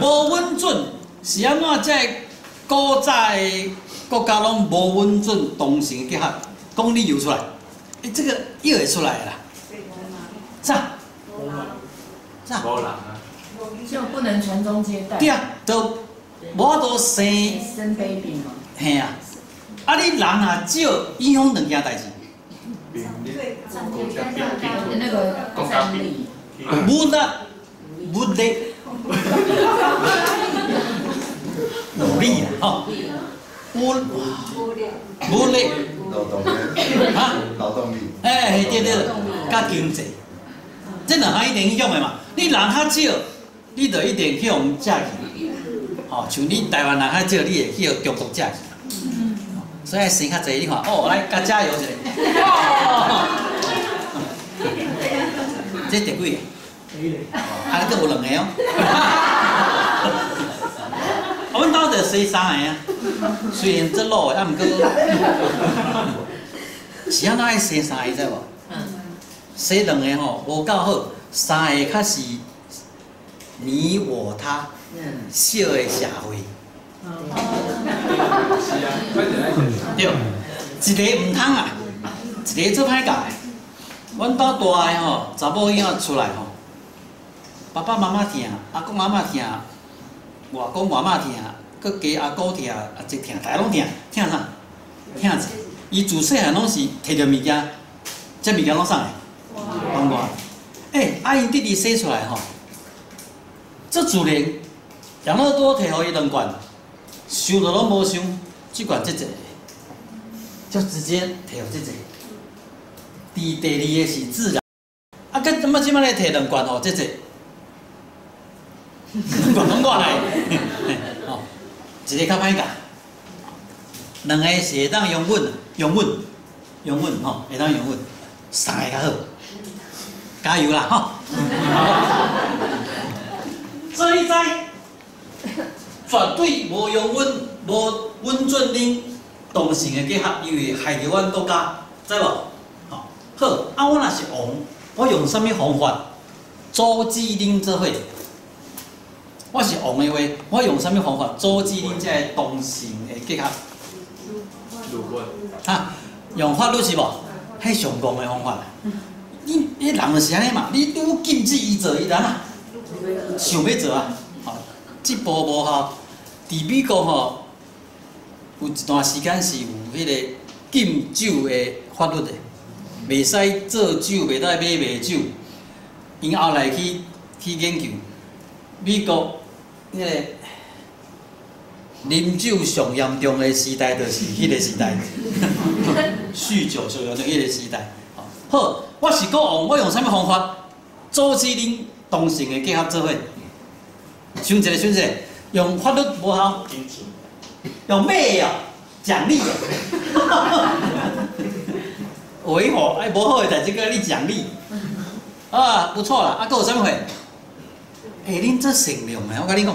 无？无温准是安怎？这古早的国家拢无温准同性结合，讲理由出来，这个又会出来啦。啥？啥？无人啊，就不能传宗接代。对啊，就无法度生 baby 嘛。嘿啊！啊，你人啊少，影响两件代志。那个战力。物力，努力啊！吼，武力，劳动力，哎，对，甲经济，这两项一定影响的嘛。你人较少，你就一定去用借去，吼，像你台湾人较少，你会去用中国借去。所以生较济，你看，哦，来甲加油一下。这第几个？啊，你阁有2个哦。阮兜就生3个啊，虽然这老的，啊，毋过是安怎爱生3个，知无？生2个吼无够好，3个较是你我他，小的社会。对，一个毋通啊，一个做歹教的。阮兜大个吼，查某囝仔出来吼，爸爸妈妈疼，阿公阿嬷疼，外公外嬷疼，佮加阿姑疼，阿叔疼，大家拢疼，疼啥？疼钱。伊自细汉拢是摕着物件，这物件拢送来，还我。啊因弟弟生出来吼，这自然养乐多摕互伊2罐，收着拢无伤，即罐这一个，就直接摕到这个。第二个是自然，啊，佮怎么即摆咧摕两罐哦，这个，两罐拢我来，哦，一个较歹教，两个是会当用稳吼，会当用稳，三个较好，加油啦吼！这一灾，绝对无用无稳准恁同性的结合，因为害着阮国家，知无？吼，好，啊，我若是王，我用什么方法阻止恁做伙？我是王的话，我用什么方法阻止恁这个同性的结合？哈，用法律是无？迄上戆的方法。你人就是安尼嘛，你禁止伊做，伊人啊，想要做啊，吼，即步无效。伫美国吼，有一段时间是有迄个禁酒的法律的，袂使做酒，袂使买卖酒。因后来去研究，美国迄个啉酒上严重的时代，就是迄个时代，酗酒上严重迄个时代。好，我是国王，我用啥物方法阻止恁同性的结合做伙？想一个，用法律无效，用咩哦？奖励哦，维护哎，无好的代志，佮你奖励啊，不错啦。啊，佮有啥物货？欸，恁这善良诶，我甲你讲，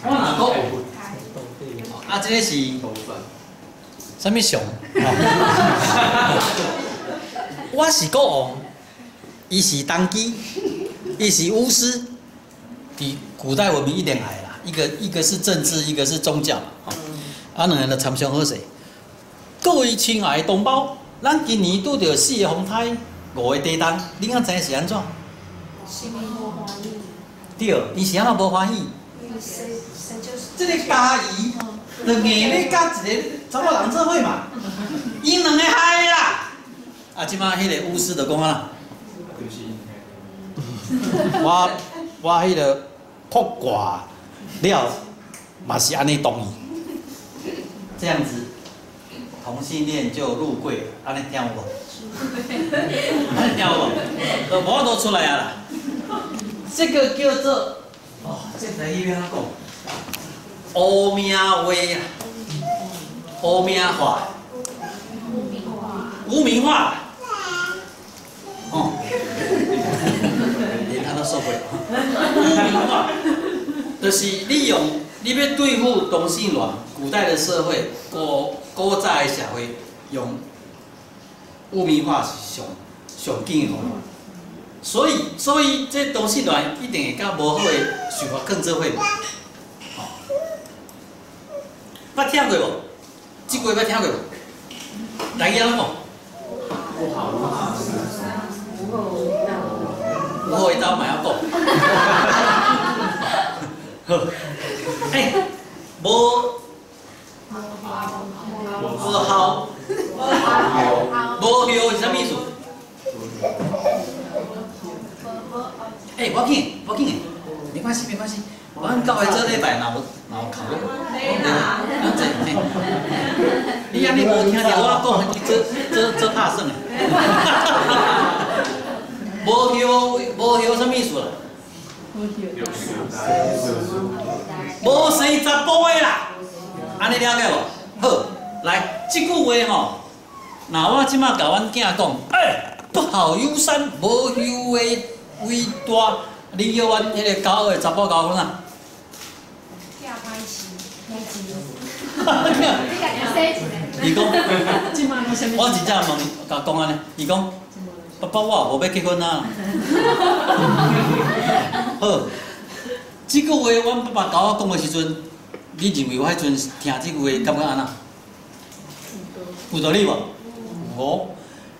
我若讲，啊，这个是啥物熊？我是国王，伊是当机，伊是巫师。伫古代文明一定来啦，一个是政治，一个是宗教，啊，两个就参详好势。各位亲爱的同胞，咱今年拄着4个风台，5个地震，恁敢知是安怎？心里无欢喜。对，伊是安怎无欢喜？因为谁就是。这个家姨，就硬要甲一个查某人做伙嘛，因两个害啦。啊，即摆迄个巫师就讲啊，我迄个卜卦了，嘛是安尼同意，这样子同性恋就入柜了，安尼听有无？安尼听有无？就无都出来啊啦。这个叫做哦，这台语要安怎讲？乌命话啊，乌命话，污名化。哦，连他都受不了。污名化，就是你要对付同性恋，古代的社会，古早的社会用污名化是上紧的方法。所以这同性恋一定会甲无好的想法更做伙嘛。哦，捌听过无？这句捌听过无？台语安怎讲？有好的刀嘛要讲。好，哎，无效，无效是啥意思？哎，我紧的，没关系。阮到下这礼拜若有考虑，你安尼无听着我讲，这拍算诶。无效什么意思啦？无生查甫的啦，安尼了解无？好，来，这句话吼，那我即马甲阮囝讲，不好有山，无有为大，你叫阮迄个高二查甫教阮啊？伊讲，我真正问甲讲安尼，伊讲。爸爸，我无要结婚啊！好，这句话阮爸爸甲我讲的时阵，你认为我迄阵听这句话感觉安那？有道理无？哦，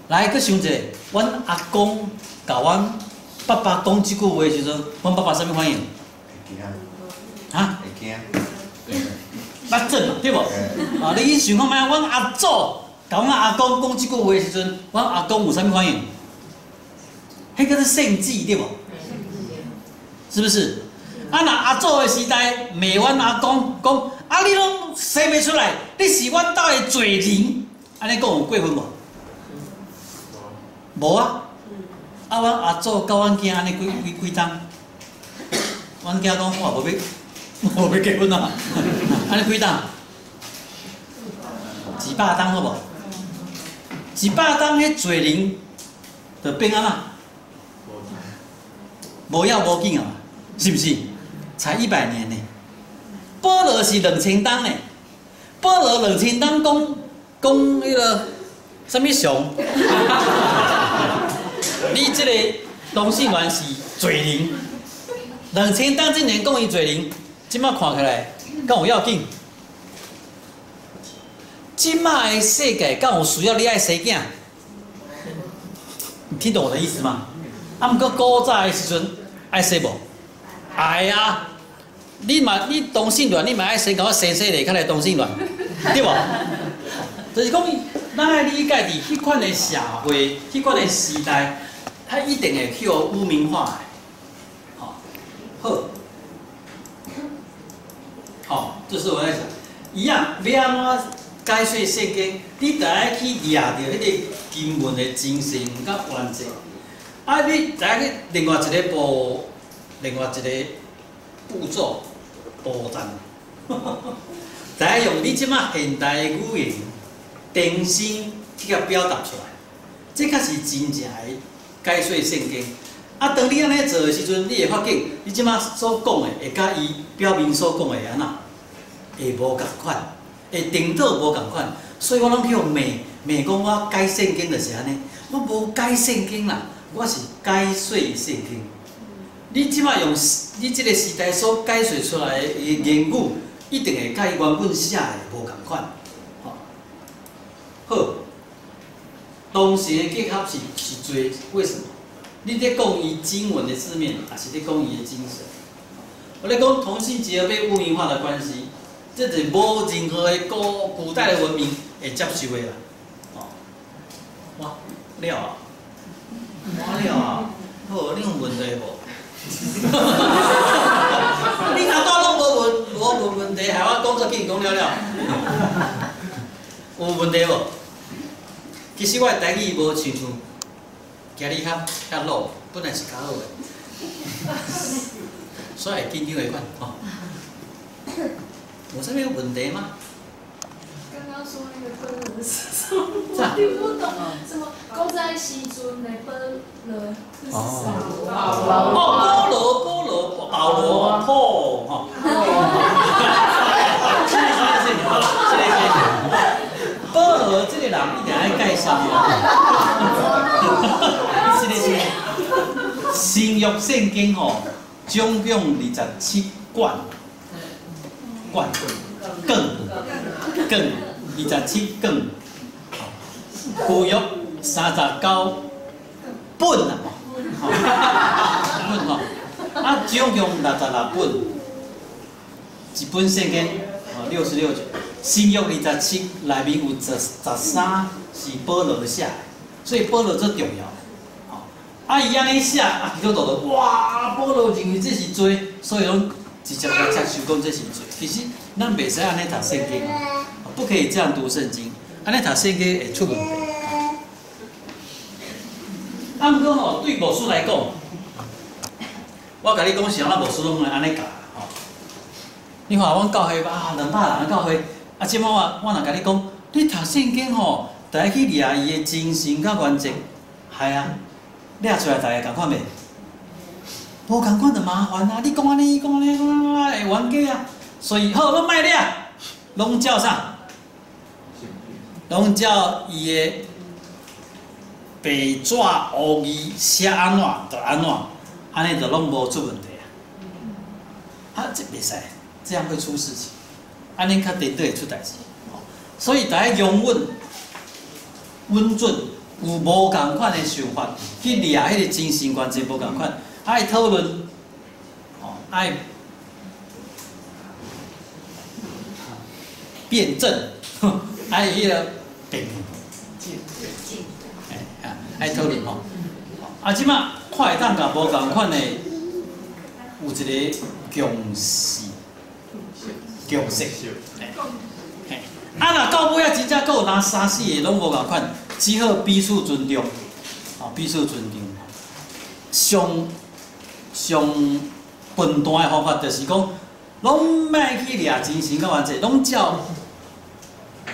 来，佮想一下，阮阿公甲阮爸爸讲这句话的时阵，阮爸爸啥物反应？会惊。哈？会惊。捌准嘛，对无？啊，你想看觅，阮阿祖甲阮阿公讲这句话的时阵，阮阿公有啥物反应？迄个是献祭对无？是不是？啊，那阿祖的时代，骂阮阿公讲啊，你拢生袂出来，你是阮兜的罪人，安尼讲有过分无？无啊。啊，阮阿祖教阮囝安尼几冬，阮囝讲我无要结婚啊，安尼几冬？200冬好无？200冬迄罪人，就变安那？无要无紧啊，是不是？才100年呢。保罗是2000冬呢，保罗2000冬讲迄个什么上？你这个同性恋是罪人，2000冬之前讲伊罪人，即摆看起来敢有要紧？即摆的世界敢有需要你爱生囝？你听懂我的意思吗？啊，毋过古早的时阵爱生无？爱啊！你同性恋，你嘛爱生，甲我生咧，较来同性恋，对无？就是讲，咱爱理解伫迄款的社会、迄款的时代，它一定会去污名化的。好，好，这是我在讲，一样要安怎解说圣经？你得爱去掠着迄个经文的精髓甲原则。啊，你得爱去另外一个步骤。步骤，得爱用你即马现代的语言、定性去甲表达出来，这才是真正的解说圣经。啊，当你安尼做的时阵，你会发现，你即马所讲的会甲伊表面所讲的安那，会无共款，会颠倒无共款。所以我拢去用骂讲我解圣经就是安尼，我无解圣经啦，我是解说圣经。你即摆用你即个时代所解说出来的言语，一定会甲伊原本写的无共款。好，同时的结合是最为什么？你在讲伊经文的字面，还是在讲伊的精神？我咧讲同性结合被污名化的关系，这是无任何的古代的文明会接受的啦。哇，了啊，完了啊，好，你有问题无？你头拄拢无问题，害我讲做紧讲了。有问题无？其实我的台语无像今日较老，本来是较好的，所以会紧张的款吼。有啥物问题吗？刚刚说那个奔乐是什么？我听不懂，什么古早时阵的奔乐是什么？保罗吼。保罗这个人一定爱介绍是新约圣经吼，总共27卷27卷，旧约39本啊，本吼，啊总共66本，一本圣经66卷，新约27内面有13是保罗写的，所以保罗最重要。啊，伊安尼写，啊，基督徒就哇，保罗认为这是罪，所以拢直接来接受讲这是罪。其实咱袂使安尼读圣经，不可以这样读圣经，安尼读圣经会出问题。啊，毋过吼，对牧师来讲，我甲你讲是咱牧师拢会安尼教吼。你看阮教会啊，200人的教会，啊，即摆我若甲你讲，你读圣经吼，得爱去掠伊的精神甲原则，系啊。掠出来，大家共款袂？无共款就麻烦啊！你讲安尼，讲安尼，会冤家啊！所以好，拢卖掠，拢照啥？拢照伊的白纸黑字写安怎就安怎，安尼就拢无出问题啊！这袂使，这样会出事情，安尼较颠倒会出代志。所以大家容稳、稳准。有无共款的想法，去掠迄个精神原则无共款，爱讨论，爱辩证，爱迄个辩爱讨论吼。啊，即马看会当甲无共款的，有一个共识，强势。嘿，啊，若到尾啊，真正有拿三四个拢无共款，只好彼此尊重，彼此尊重。上笨蛋的方法就是讲，拢莫去掠真心到完这，拢照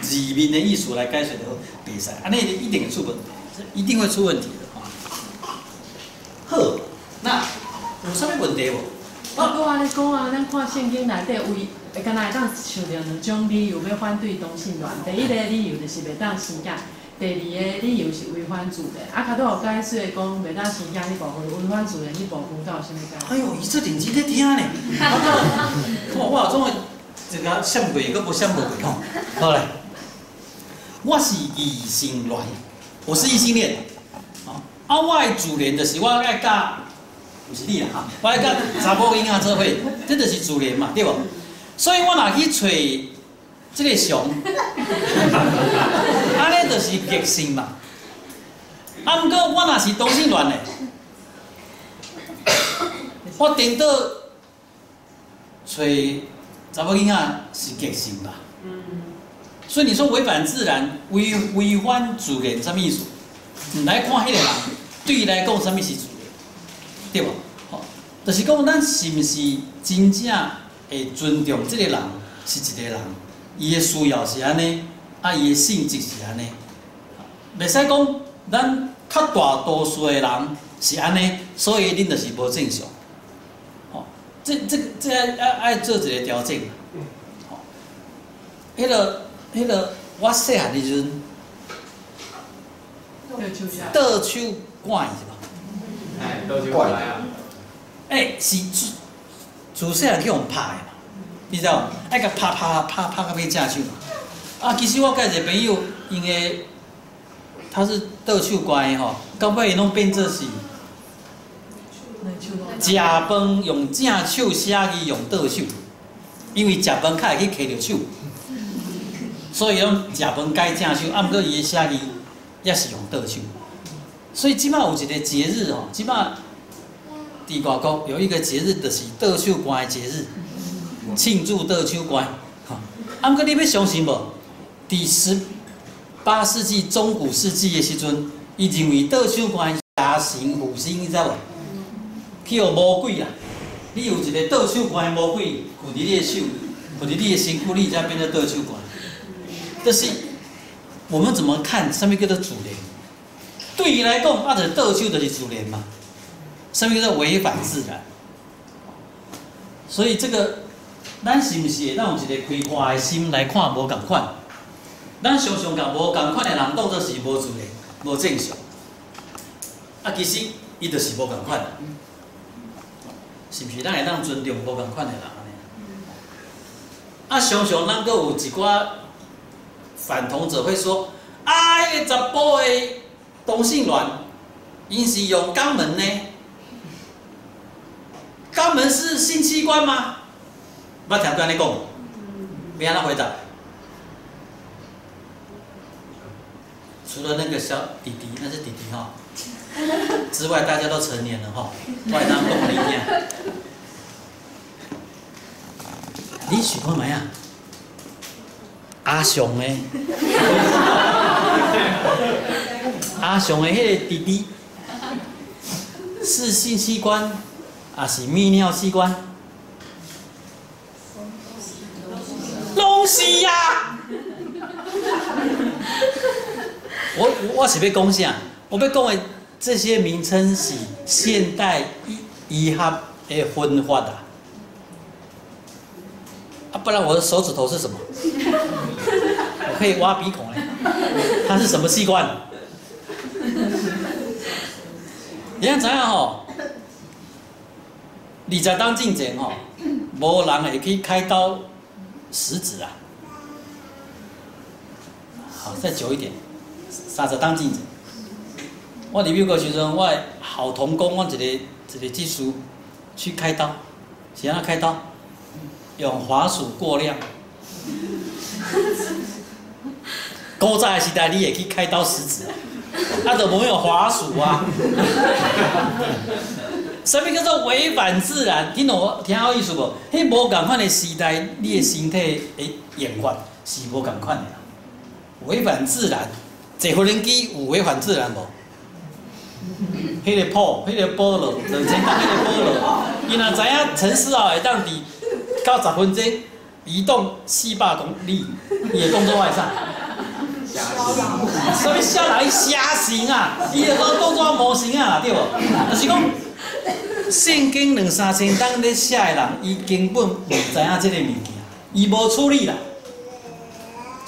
字面的意思来解释就好，袂使，安尼一定会出问题，一定会出问题的。好，那有啥物问题无？我安尼讲啊，咱看圣经内底会敢若会当想到两种理由要反对同性恋。第一个理由就是袂当生囝，第二个理由是违反自然。啊，较早有解说讲袂当生囝迄部分，违反自然迄部分，敢有啥物解？哎呦，伊这认真在听呢。我有种这个闪过，佮无闪过吼。好来，我是异性恋，我是异性恋。啊，我的自然就是我爱甲。不是你啦哈，我爱甲查某囡仔做伙，这就是自然嘛，对无？所以我若去找这个熊，安尼就是逆性嘛。啊，毋过我若是同性恋的，我颠倒找查某囡仔是逆性吧？所以你说违反自然、违反自然，什么意思？来看迄个人，对伊来讲，什么是自然？对无？吼，就是讲，咱是毋是真正会尊重这个人是一个人，伊的需要是安尼，啊，伊的性质是安尼，袂使讲咱较大多数的人是安尼，所以恁就是无正常。吼，这爱做一个调整。吼，迄个，我细汉的时阵，倒手管是吧？哎，都是怪啊！是自细汉去互拍的嘛，你知道？爱甲拍到要正手嘛。啊，其实我甲一个朋友，因为他是倒手怪的吼，到尾拢变做是食饭用正手，写字用倒手，因为食饭较会去揢着手，所以拢食饭改正手，啊，毋过伊的写字也是用倒手。所以即摆有一个节日吼，即摆伫外国有一个节日，就是倒手关的节日，庆祝倒手关。吼，啊，毋过你要相信无？伫18世纪中古世纪的时阵，伊认为倒手关邪神附身，你知无？去互魔鬼啦！你有一个倒手关的魔鬼附伫你的手，附伫你的身躯，你才变做倒手关。就是我们怎么看？什么叫做自然？对伊来讲，啊，就是倒手就是自然嘛。什么叫做违反自然？所以这个，咱是毋是会当有一个开阔的心来看无共款？咱常常甲无共款的人当作是无自然、无正常。啊，其实伊就是无共款，是毋是？咱会当尊重无共款的人安尼？啊，常常咱阁有一寡反同者会说，啊，迄个查甫的同性恋，因是用肛门呢？肛门是性器官吗？捌听过安尼讲，要安怎回答？除了那个小弟弟，那是弟弟哈，之外，大家都成年了哈，我会当讲你听。你想看卖啊？阿雄呢？阿雄的迄个弟弟是性器官，还是泌尿器官？拢是呀！我是要讲啥？我要讲的这些名称是现代医学的分法啊！啊，不然我的手指头是什么？我可以挖鼻孔嘞。它是什么器官？你看怎样吼？20当进前吼，无人会去开刀食指啊。好，再久一点，30当进前。我伫美国时阵，我好同工，我一个技术去开刀，是安怎开刀？用滑鼠过量。古早的时代，你会去开刀食指啊？啊，就无有滑鼠啊。什么叫做违反自然？听懂我听好意思无？迄无共款的时代，你的身体的演化是无共款的啦。违反自然，坐无人机有违反自然无？迄个破，迄个菠萝，两千担迄个菠萝，伊若知影陈思豪会当伫90分钟移动400公里，伊会动作外啥？什么笑人虾形啊？伊个动作模型啊，对无？就是讲。圣经2、3千当咧写的人，伊根本无知影即个物件，伊无处理啦。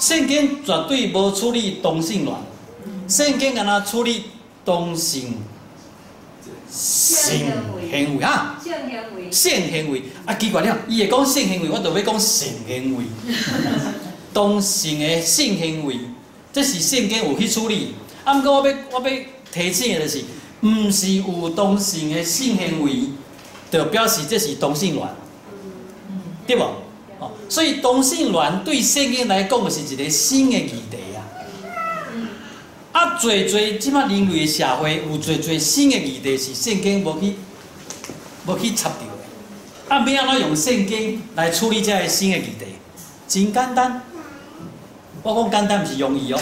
圣经绝对无处理同性恋，圣经敢若处理同性性行为啊，性行为啊，奇怪了，伊会讲性行为，我就要讲性行为，同性的性行为，这是圣经有去处理。啊，毋过我要提醒的就是。毋是有同性的性行为，就表示这是同性恋，对无？哦，所以同性恋对圣经来讲，是一个新的议题啊。啊，即摆人类的社会有新的议题，是圣经无去插到的。啊，要安怎用圣经来处理这个新的议题？真简单，我讲简单，毋是容易哦。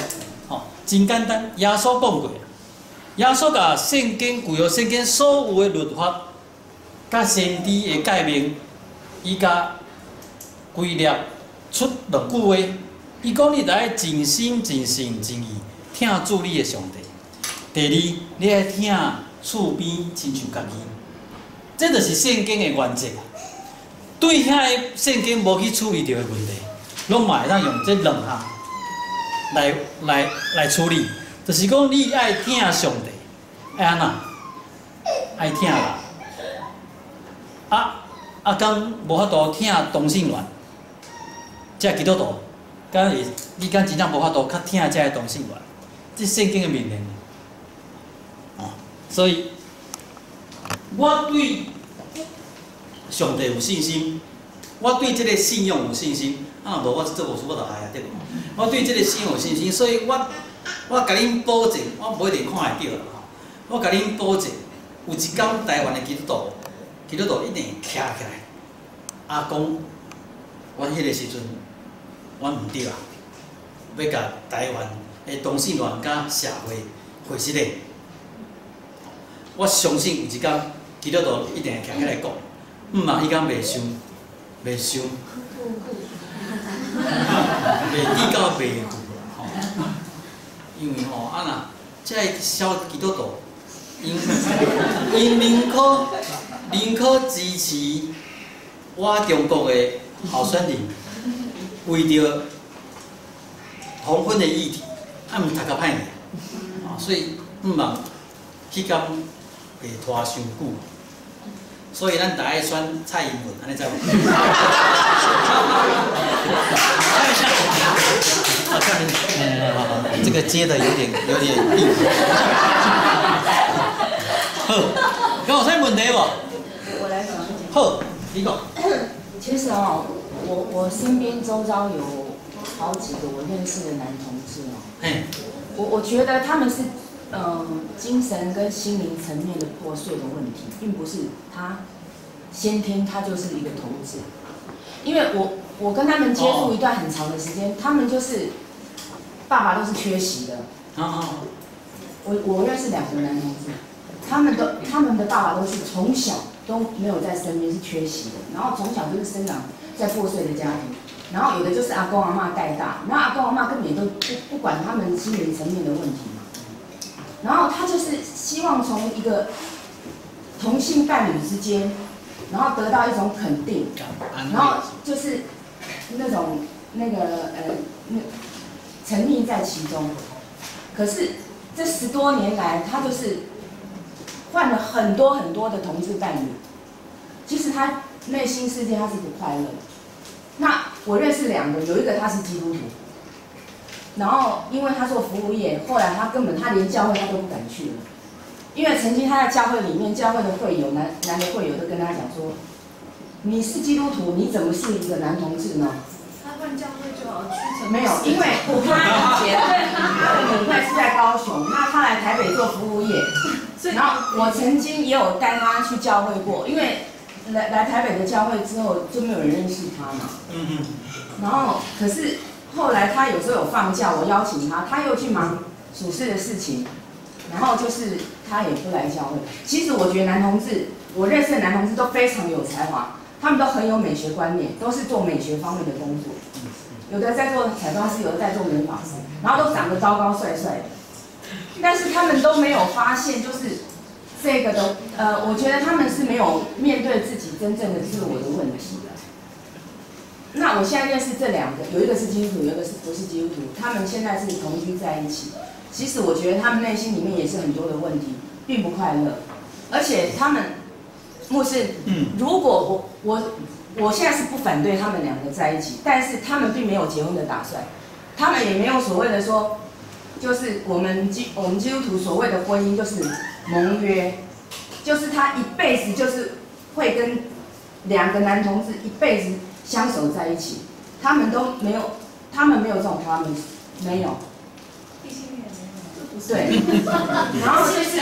哦，真简单，耶稣讲过。耶稣甲圣经旧约圣经所有的律法，甲先知的诫命，伊甲归纳出2句话。伊讲你来尽心、尽性、尽意听主你的上帝。第二，你爱听厝边亲像家己。这就是圣经的原则。对遐个圣经无去处理到的问题，拢嘛会当用这2项来处理。就是讲，你爱听上帝，爱安那？爱听人。敢无法度听同性恋，这基督徒，你敢真正无法度较听这同性恋？这圣经的命令。哦，所以我对上帝有信心，我对这个信仰有信心。啊，无我做无书我就爱啊，对无？我对这个信仰有信心，所以我甲恁保证，我不一定看会到啦吼。我甲恁保证，有一天台湾的基督徒一定徛起来。阿公，阮迄个时阵，阮毋对啊，要甲台湾的同性恋甲社会会实的。我相信有一天基督徒一定会徛起来讲，嘛，迄天袂伤，袂低到袂久啦吼。因为吼这小基督徒，因宁可支持我中国的候选人，为着同婚的议题，毋读较歹尔，所以毋茫去甲袂拖伤久。所以咱大家选蔡英文，安尼知无？这个接的有点硬。好，跟我猜问题无？我来讲一讲。好，你讲。其实哦，我身边周遭有好几个我认识的男同志哦。我觉得他们是精神跟心灵层面的破碎的问题，并不是他先天他就是一个同志。因为我跟他们接触一段很长的时间，他们就是爸爸都是缺席的。我认识2个男同志，他们的爸爸都是从小都没有在身边，是缺席的，然后从小就是生长在破碎的家庭，然后有的就是阿公阿嬷带大，那阿公阿嬷根本也都不管他们心灵层面的问题嘛，然后他就是希望从一个同性伴侣之间，然后得到一种肯定，然后就是那种沉溺在其中，可是这10多年来，他就是换了很多的同志伴侣，其实他内心世界他是不快乐。那我认识2个，有一个他是基督徒，然后因为他做服务业，后来他连教会他都不敢去了，因为曾经他在教会里面，教会的会友男的会友都跟他讲说，你是基督徒，你怎么是一个男同志呢？换教会就好，屈臣没有，因为他以前他的母会是在高雄，那他来台北做服务业，然后我曾经也有带他去教会过，因为来台北的教会之后就没有人认识他嘛。然后可是后来他有时候有放假，我邀请他，他又去忙属事的事情，然后就是他也不来教会。其实我觉得男同志，我认识的男同志都非常有才华，他们都很有美学观念，都是做美学方面的工作。有的在做彩妆师，有的在做美发师，然后都长得高高帅帅的，但是他们都没有发现，就是这个的我觉得他们是没有面对自己真正的自我的问题的。那我现在认识这两个，有一个是基督徒，有一个是不是基督徒，他们现在是同居在一起。其实我觉得他们内心里面也是很多的问题，并不快乐，而且他们牧师，如果我现在是不反对他们两个在一起，但是他们并没有结婚的打算，他们也没有所谓的说，就是我们基督徒所谓的婚姻就是盟约，就是他一辈子就是会跟两个男同志一辈子相守在一起，他们没有这种 promise， 没有。对，然后就是，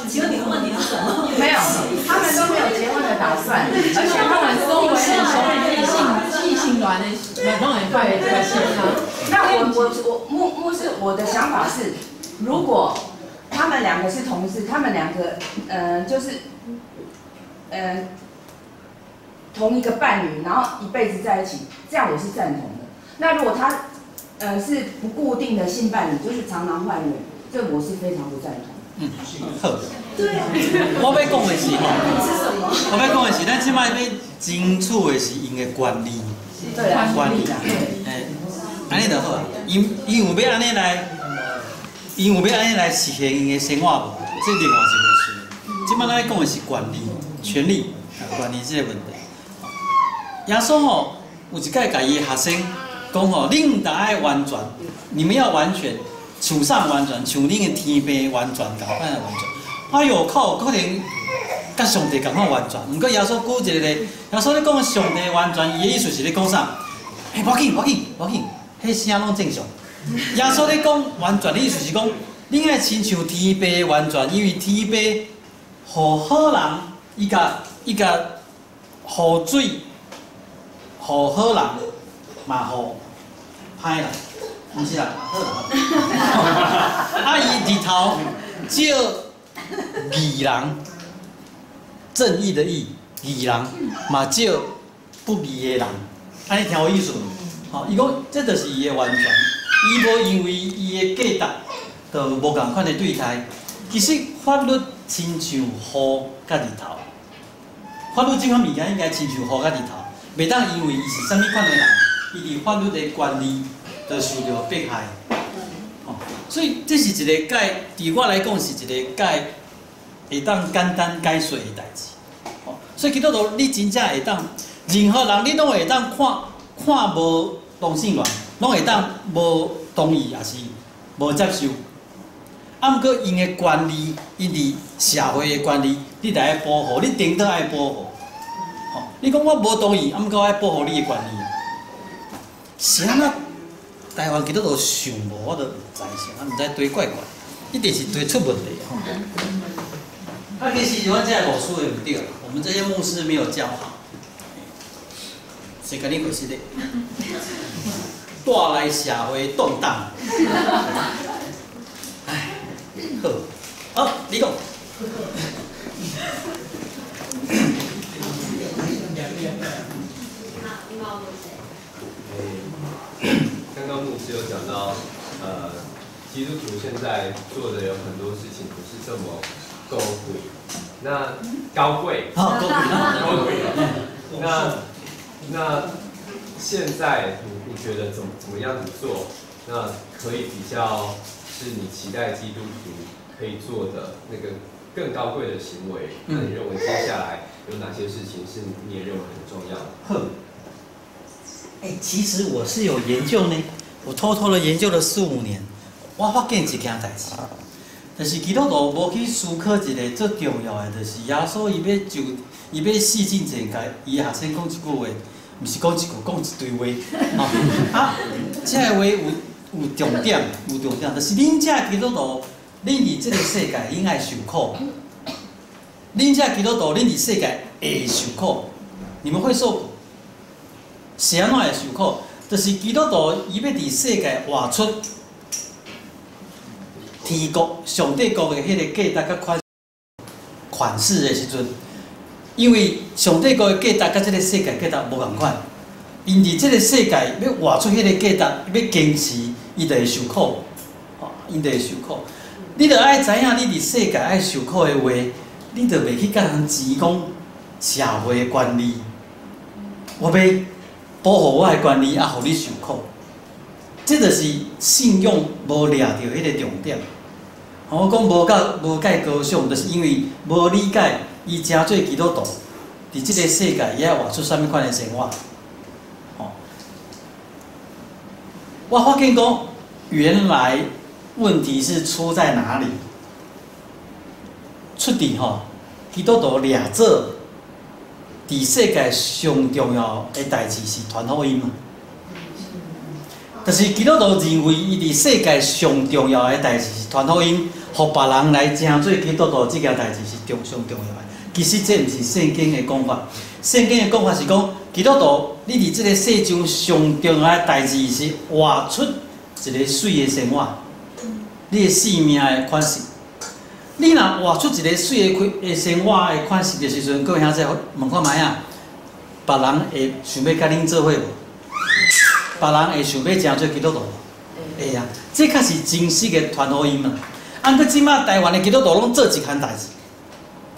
请问你的问题是什么？没有，他们都没有结婚的打算，而且他们都为异性恋的，拢会对这个现象。那牧师，我的想法是，如果他们两个是同志，他们两个就是同一个伴侣，然后一辈子在一起，这样我是赞同的。那如果他是不固定的性伴侣，就是常常换人。这我是非常不赞同。好。对啊。我要讲的是吼，我要讲的是，咱即摆要争取的是因的管理。对啊，管理。安尼就好啊。因有要安尼来实现因的生活无？这另外一回事。即摆咱讲的是管理，权力管理这个问题。耶稣吼有一届甲伊的学生讲吼，恁大爱完全，你们要完全。像啥完全，像恁的天父完全共款的完全。哎呦，靠，可能甲上帝共款完全。毋过耶稣举一个咧，耶稣咧讲上帝完全，伊的意思是咧讲啥？无要紧，迄声拢正常。耶稣咧讲完全的意思是讲，恁爱亲像天父完全，因为天父互好人，伊甲互水，互好人，嘛互歹人。唔是啦，好啦。啊，伊日头照义人，正义的义，义人嘛照不义的人，安尼听有意思无？吼，伊讲这就是伊的完全，伊无因为伊的价值，就无共款的对待。其实法律亲像雨甲日头，法律这款物件应该亲像雨甲日头，袂当因为伊是啥物款的人，伊伫法律的管理。就受到迫害，所以这是一个解，对我来讲是一个解，会当简单解说的代志。所以基督徒，你真正会当，任何人你拢会当看无同性恋，拢会当无同意，也是无接受。啊，毋过因的管理，因伫社会的管理，你得爱保护，你顶多爱保护。你讲我无同意，啊，毋过爱保护你的管理，是安怎？台湾基督徒想无，我都唔知啥，唔知对怪怪，一定是对出问题吼。啊，其实我这个牧师也唔对，我们这些牧师没有教好，谁跟你回事的？带来社会动荡。唉，好，你讲。刚刚牧师有讲到，基督徒现在做的有很多事情不是这么高贵，那高贵，高贵，那现在你觉得怎么样子做，那可以比较是你期待基督徒可以做的那个更高贵的行为？那你认为接下来有哪些事情是你也认为很重要的？其实我是有研究呢，我偷偷的研究了4-5年，我发现一件代志，就是基督徒无去思考一个最重要的，就是耶稣伊要细进前甲伊学生讲一句话，毋是讲一句，讲一堆话。啊，这个话有重点，就是恁这基督徒，恁伫这个世界应该受苦。恁这基督徒，恁伫世界会受苦，你们会受苦。是安怎会受苦？就是基督徒伊要伫世界活出天国、上帝国的迄个价值甲款式的时阵，因为上帝国的价值甲这个世界价值无共款，因伫这个世界要活出迄个价值，要坚持，伊就会受苦，因就会受苦。你着爱知影，你伫世界爱受苦的话，你着袂去甲人钱讲社会的管理，我要保护我的权利，啊，互你受苦，这就是信用无抓到迄个重点。我讲无解高尚，就是因为无理解伊真做基督徒，伫即个世界伊爱活出啥物款的生活。我发现讲，原来问题是出在哪里？出伫基督徒掠做。伫世界上重要的代志是传福音嘛？就是基督徒认为伊伫世界上重要的代志是传福音，互别人来正做基督徒这件代志是上重要的。其实这毋是圣经的讲法，圣经的讲法是讲基督徒你伫这个世上上重要的代志是活出一个水的生活，你的生命的款式。你若活出一个水的生活的款式的时阵，各位兄弟问看卖啊，别人会想要甲恁做伙无？别人会想要正做基督徒无？会啊，这确是真实的传福音嘛。啊，佮即马台湾的基督徒拢做一项代志，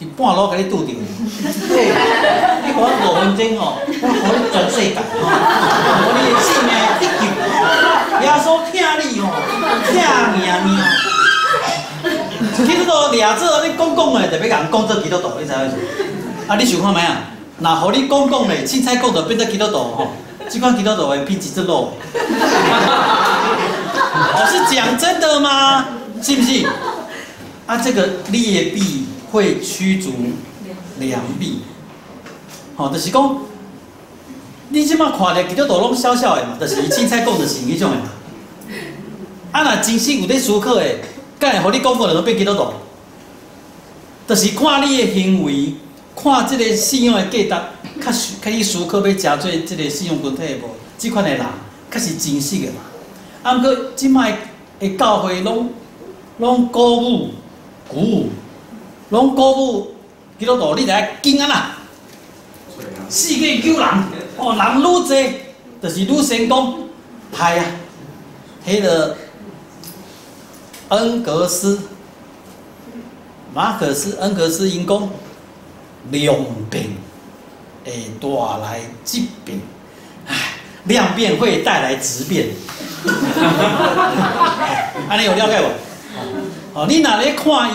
伫半路甲你拄着，你给我5分钟哦，我互你全世界互你的性命得救，耶稣疼你哦，疼命。基督徒掠做你讲诶，就要甲人讲做基督徒，你知影？啊，你想看卖啊？若互你讲诶，凊彩讲就变做基督徒吼，即款基督徒的品质真落。我是讲真的吗？是不是？啊，这个劣币会驱逐良币，就是讲，你即马看着基督徒拢小小的嘛，就是伊凊彩讲就是迄种的嘛。啊，若真心有咧思考的。敢会互你讲过就变基督徒？就是看你的行为，看即个信仰的价值，较去思考要诚做即个信仰群体无？即款的人，较是真实的嘛。啊，毋过即摆的教会拢鼓舞，拢鼓舞基督徒，你着爱紧啊啦！世界救人，人愈济，就是愈成功。系啊，迄个。马可斯恩格斯因讲，量变会带来疾病，量变会带来质变。安尼有了解无？你若咧看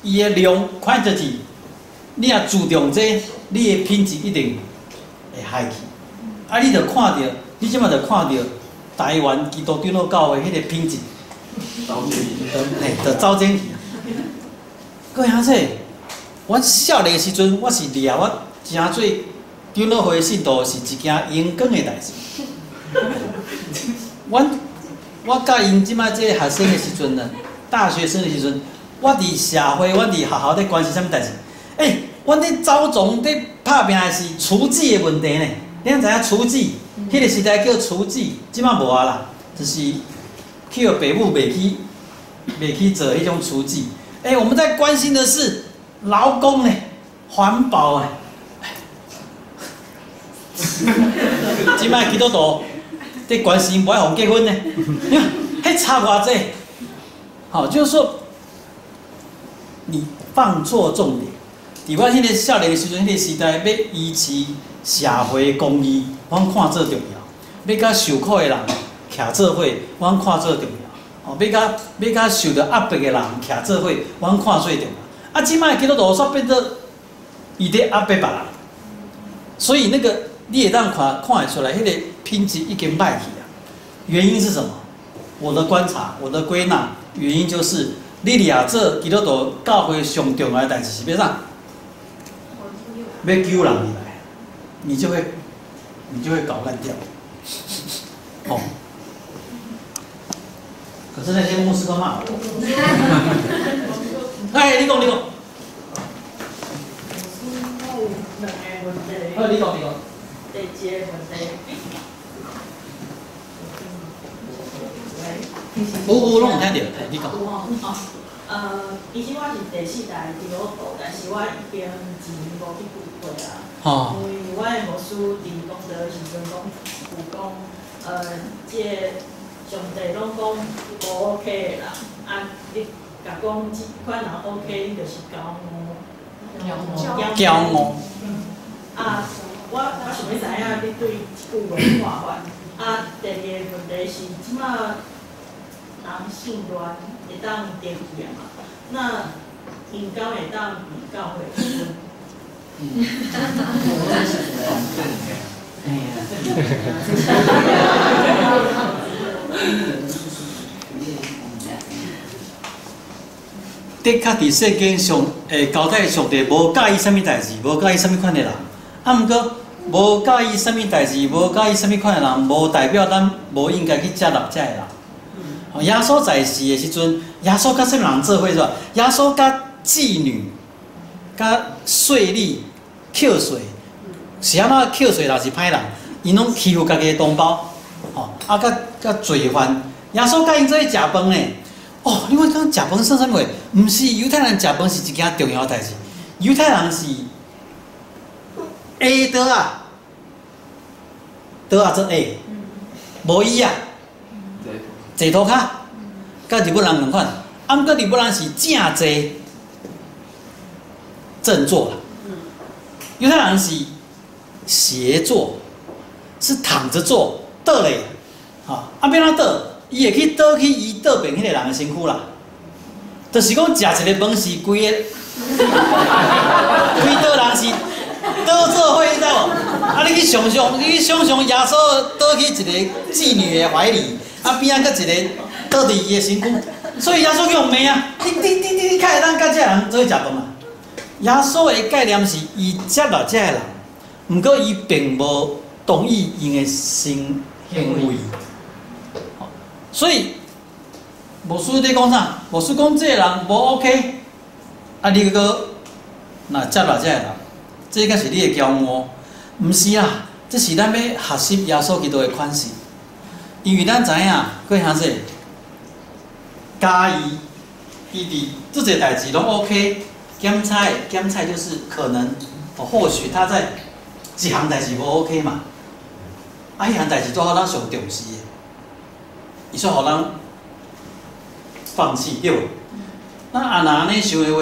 伊的量 quantity， 你若注重这，你的品质一定会害去。啊，你着看到，你即马着看到台湾基督长老教会迄个品质。就走前去。各位兄弟，我少年时阵，我是掠我真做长老会信徒是一件荣光的代志。我甲因即摆这学生的时阵呢，大学生的时阵，我伫社会，我伫学校咧关心啥物代志？阮咧走总咧拍拼的是厨具的问题呢。你知影厨具？迄个时代叫厨具，即摆无啊啦，就是叫爸母袂去做迄种厨具。我们在关心的是劳工呢，环保呢。即摆基督徒在关心不爱互结婚呢，你看，迄差偌济。好，就是说，你放错重点。伫阮迄个少年的时阵，迄个时代要维持社会公义，阮看做重要；要甲受苦的人徛做伙，阮看做重要。要甲受到压迫的人徛做伙，阮看做重要。啊，即摆基督徒煞变做伊咧压迫别人，所以那个你会当看得出来，迄个品质已经歹去啊。原因是什么？我的观察，我的归纳，原因就是你掠做基督徒教会上重要的代志是要啥？要救人来，你就会你就会搞烂掉。哦。可是那些牧师都骂我。哎，你讲。好，你讲。第一个问题。有拢有听到，你讲。其实我是第4代基督徒，但是我已经1年无去聚会啊。哦。因为我的牧师伫讲道的时阵有讲，这上帝拢讲无 OK 的啦，你甲讲即款人 OK， 你就是骄傲。骄傲。我想要知影你对即句话的看法。第二个问题是，即马人性恋会当登记啊嘛？那因敢会当比教会结婚？的确伫世间上，交代上帝无介意啥物代志，无介意啥物款的人。毋过无介意啥物代志，无介意啥物款的人，无代表咱无应该去接纳这个人。耶稣在世的时阵，耶稣甲啥物人做伙是吧？耶稣甲妓女、甲税吏、扣税，是安怎扣税？若是歹人，因拢欺负家己的同胞，甲罪犯。耶稣甲因做伙食饭呢。哦，你讲食饭算啥物话？毋是犹太人食饭是一件重要代志，犹太人是下刀啊，刀啊做下，无伊啊。坐涂骹，甲日本人两款，毋过日本人是正坐正坐啦，犹太人是斜坐，是躺着坐，倒咧，变怎倒？伊会去倒去伊倒边迄个人的身躯啦，就是讲食一个饭是规个倒人是倒做伙，你知无？你去想象耶稣倒去一个妓女的怀里。边仔搁一个倒伫伊的身躯，所以耶稣叫骂啊！你较会当甲这人做伙食饭啊？耶稣的概念是伊接纳这个人，毋过伊并无同意因的行为。所以牧师在讲啥？牧师讲这个人无 OK， 你个若接纳这个人，这个是你的骄傲，毋是啦，这是咱要学习耶稣基督的款式。因为咱知影，过啥子？嘉义，伊伫这些代志拢 OK， 检菜就是可能，或许他在一项代志无 OK 嘛，迄项代志做好咱上重视的，伊说互咱放弃对无？那若安尼想的话，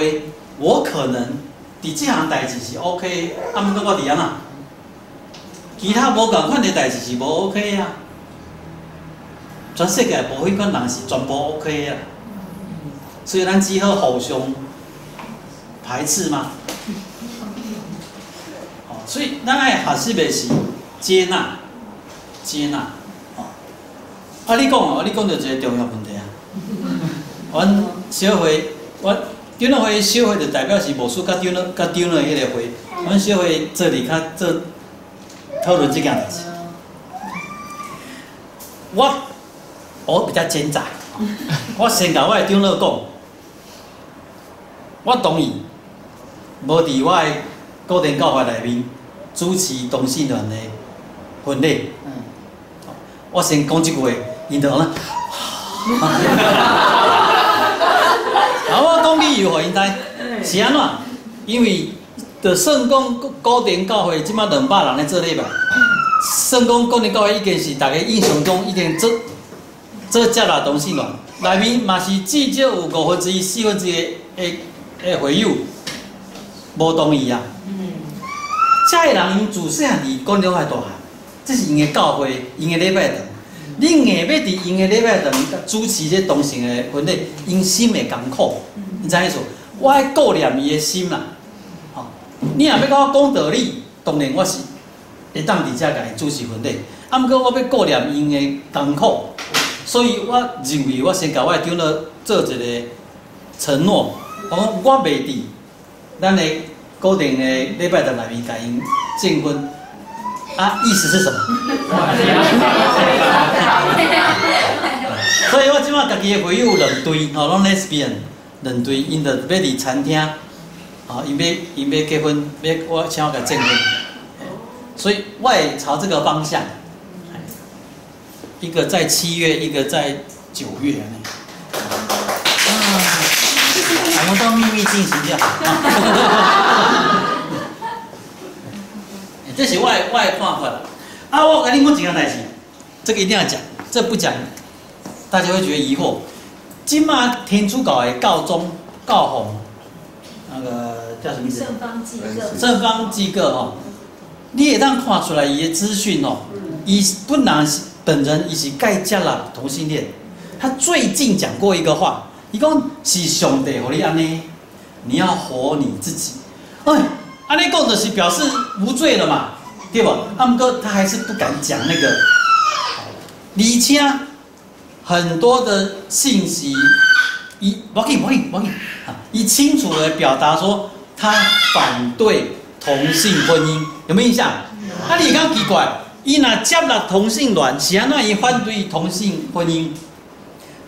我可能伫这项代志是 OK， 毋过我伫安那，其他无共款的代志是无 OK 啊。全世界无迄款人是全部 OK 啊，所以咱只好互相排斥嘛。所以咱爱学习的是接纳。你讲到一个重要问题啊。阮小会，长老会小会就代表是牧师甲长老迄个会，阮小会做哩较做讨论这件代志。我比较奸诈，我先甲我的长老讲，我同意无伫我的固定教法内面主持同性恋的婚礼。我先讲即句话，因就讲啦。我讲理由，互因知是安怎？因为就算讲固定教会即马200人咧做礼拜，算讲固定教会已经是大家印象中已经做接纳同性恋，内面嘛是至少有1/5、1/4的会友无同意啊。这个人因自细汉伫高中海大汉，这是因的教会，因的礼拜堂。你硬要伫因的礼拜堂主持这同性的婚礼，因心会艰苦。你知影意思？我爱顾念伊的心啦。你若要甲我讲道理，当然我是会当伫遮甲伊主持婚礼。毋过我要顾念因的艰苦。所以我认为，我先甲我的长老做一个承诺，我袂伫咱的固定的礼拜堂内面甲因证婚。啊，意思是什么？所以我即马家己的朋友有两对，吼，拢 lesbian， 两对，因着要伫餐厅，吼，因要结婚，我请我甲证婚，所以我会朝这个方向，一个在7月，一个在9月呢。我们都秘密进行就好。这是我的看法啦。啊，我跟你讲一件代志，这个一定要讲，这不讲，大家会觉得疑惑。今嘛天主教的教宗教皇，那个叫什么名字？圣方济各吼，你也当看出来伊的资讯哦，伊本人伊是盖加了同性恋。他最近讲过一个话，伊讲是上帝互你安尼，你要活你自己。哎，安尼讲就是表示无罪了嘛，对吧？不过他还是不敢讲那个，而且很多的信息，伊清楚的表达说他反对同性婚姻，有没有印象？啊，你刚奇怪，伊若接纳同性恋，是安怎伊反对同性婚姻？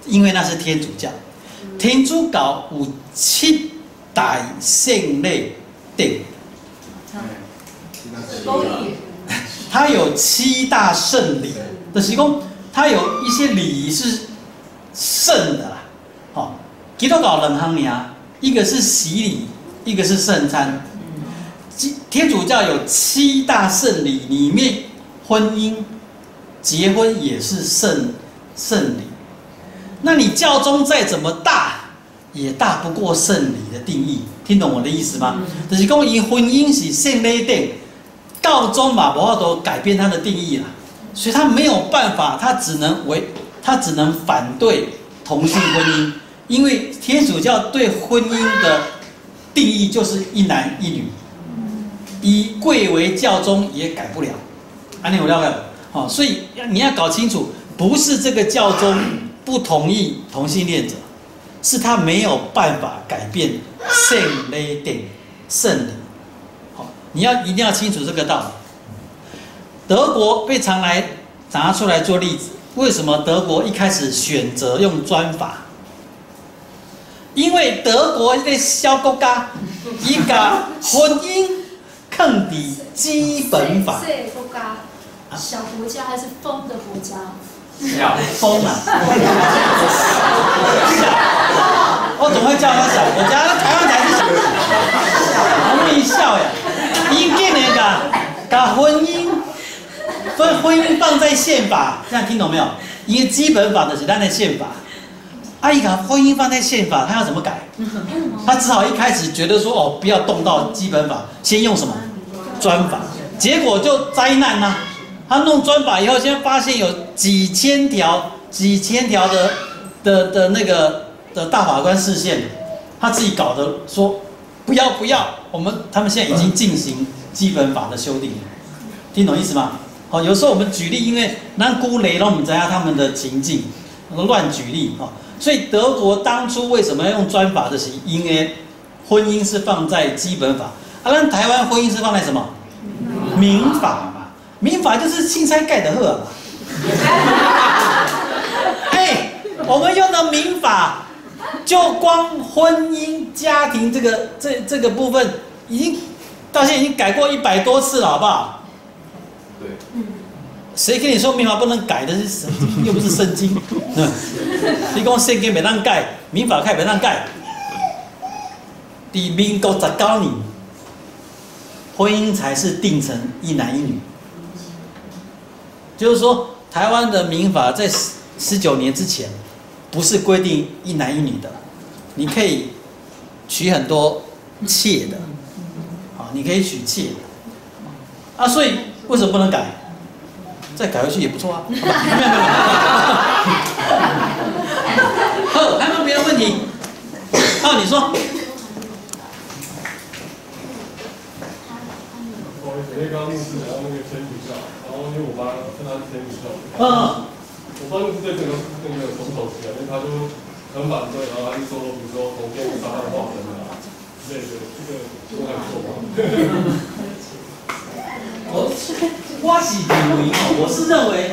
因为那是天主教，天主教有7大圣礼典，它有7大圣礼，就是讲它有一些礼仪是圣的啦。好，基督教2项尔，一个是洗礼，一个是圣餐。天主教有7大圣礼，里面婚姻、结婚也是圣礼。那你教宗再怎么大，也大不过圣礼的定义，听懂我的意思吗？就是讲，因婚姻是圣礼典，教宗嘛，无法度改变他的定义啦，所以他没有办法，他只能反对同性婚姻，因为天主教对婚姻的定义就是一男一女，以贵为教宗也改不了，安尼有了解？好，所以你要搞清楚，不是这个教宗不同意同性恋者，是他没有办法改变圣礼典圣礼。好，你一定要清楚这个道理。德国被常来拿出来做例子，为什么德国一开始选择用专法？因为德国一个小国家，伊把婚姻放在基本法。小国家还是疯的国家？小疯啊！我怎么会叫他小国家？那台湾才是小国家。我们一笑呀，因竟然把婚姻放在宪法，这样听懂没有？因为基本法的是咱的宪法，伊把婚姻放在宪法，他要怎么改？他只好一开始觉得说哦，不要动到基本法，先用什么专法，结果就灾难呐、他弄专法以后，现在发现有几千条的那个的大法官释宪，他自己搞的说不要，他们现在已经进行基本法的修订，听懂意思吗？好，有时候我们举例，因为咱估雷拢不知道他们的情境，乱举例哈。所以德国当初为什么要用专法的？是因为婚姻是放在基本法，咱台湾婚姻是放在什么？民法嘛，民法就是青菜盖的喝嘛。嘿，我们用的民法，就光婚姻家庭这个部分，已经到现在已经改过100多次了，好不好？对。谁跟你说民法不能改的是神经，又不是圣经。你讲圣经没让改，民法开没让改。民国19年，婚姻才是定成一男一女。就是说，台湾的民法在19年之前，不是规定一男一女的，你可以娶很多妾的，啊，你可以娶妾的，啊，所以为什么不能改？再改回去也不错啊。没有。好，还有没有别的问题？好，你说。因为刚刚牧师讲到那个天主教，然后因为我爸跟他是天主教，我爸就是对这个从头起来，因为他就很反对，然后他就说，比如说同性杀害化人啊之类的，这个我敢说吗？我我是认为哦，我是认为，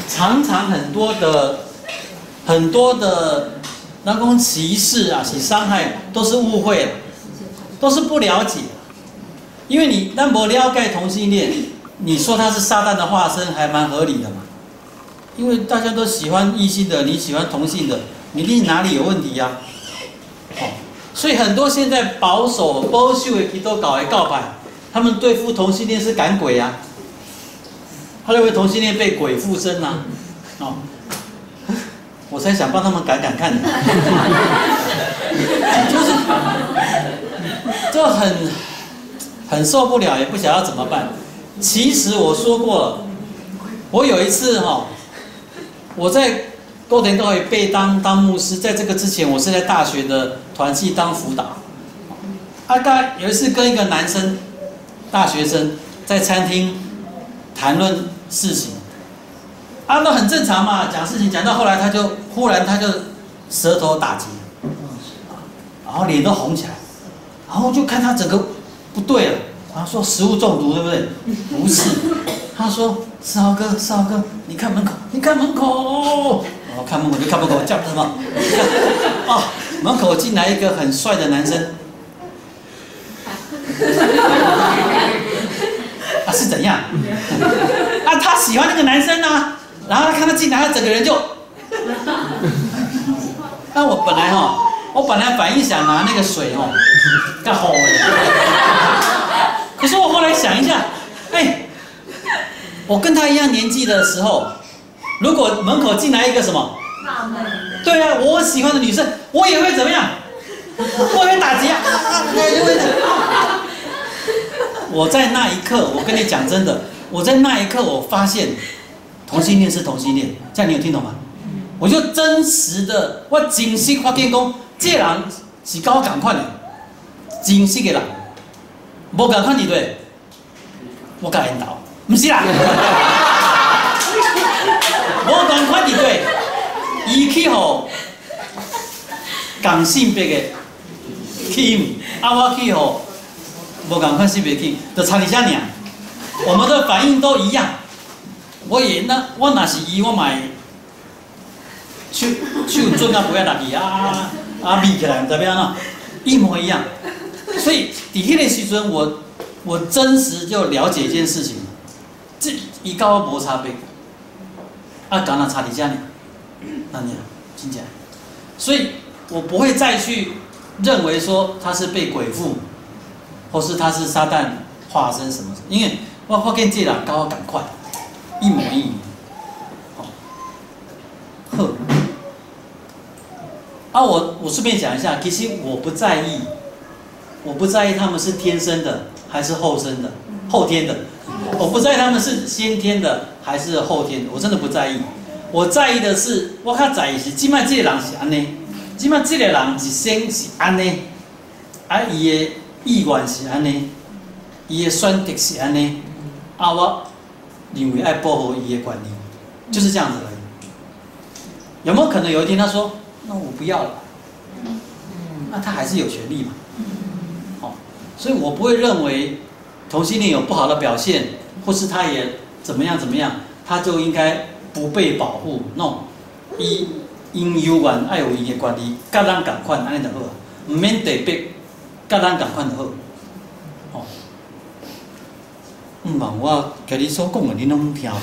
常常很多的那种歧视啊、是伤害，都是误会了，都是不了解。因为你那么了解同性恋，你说他是撒旦的化身，还蛮合理的嘛。因为大家都喜欢异性的，你喜欢同性的，你一定哪里有问题呀？哦，所以很多现在保守的基督教的告白，他们对付同性恋是赶鬼啊，他认为同性恋被鬼附身啊，哦，我才想帮他们赶看的，就很受不了，也不晓得怎么办。其实我说过了，我有一次哈，我在高田教会被当牧师，在这个之前，我是在大学的团契当辅导。有一次跟一个男生，大学生在餐厅谈论事情，那很正常嘛，讲事情讲到后来，忽然他就舌头打结，然后脸都红起来，然后就看他整个不对了，然后说食物中毒对不对？不是，他说四号哥，你看门口，我看门口就看门口，叫什么？哦，门口进来一个很帅的男生，是怎样？他喜欢那个男生啊，然后他看他进来，他整个人就，我本来反应想拿那个水干吼的，可是我后来想一下，我跟他一样年纪的时候，如果门口进来一个什么？对啊，我喜欢的女生，我也会怎么样？我也会打击啊！我在那一刻，我跟你讲真的，我在那一刻我发现同性恋是同性恋，这样你有听懂吗？我就真实的，我真实发现讲，这人是跟我同款的，真实的人，无同款对不对？我甲引导，不是啦，无同款对不对？伊去互同性别的去，我去互无同款性别去，就差一下尔。我们的反应都一样。我若是伊，我嘛手准啊，不要落去眯起来，唔知要安怎，一模一样。所以伫迄个时阵，我真实就了解一件事情，这伊跟我无差别，敢若差一下尔，那你真正，所以我不会再去认为说他是被鬼附，或是他是撒旦化身什么，因为我发现这人跟我同款，一模一样。我顺便讲一下，其实我不在意他们是天生的还是后天的，我不在意他们是先天的还是后天的，我真的不在意。我在意的是，我较在意是，即摆这个人是安尼，即摆这个人一生是安尼，伊的意愿是安尼，伊的选择是安尼，我认为爱保护伊的权利，就是这样子而已。有没有可能有一天他说，那我不要了？那他还是有权利嘛？所以我不会认为同性恋有不好的表现，或是他也怎么样，他就应该不被保护。no， 因有缘爱有伊的权利，甲咱同款安尼就好，唔免特别甲咱同款就好。唔嘛，我甲你所讲的，你拢听无？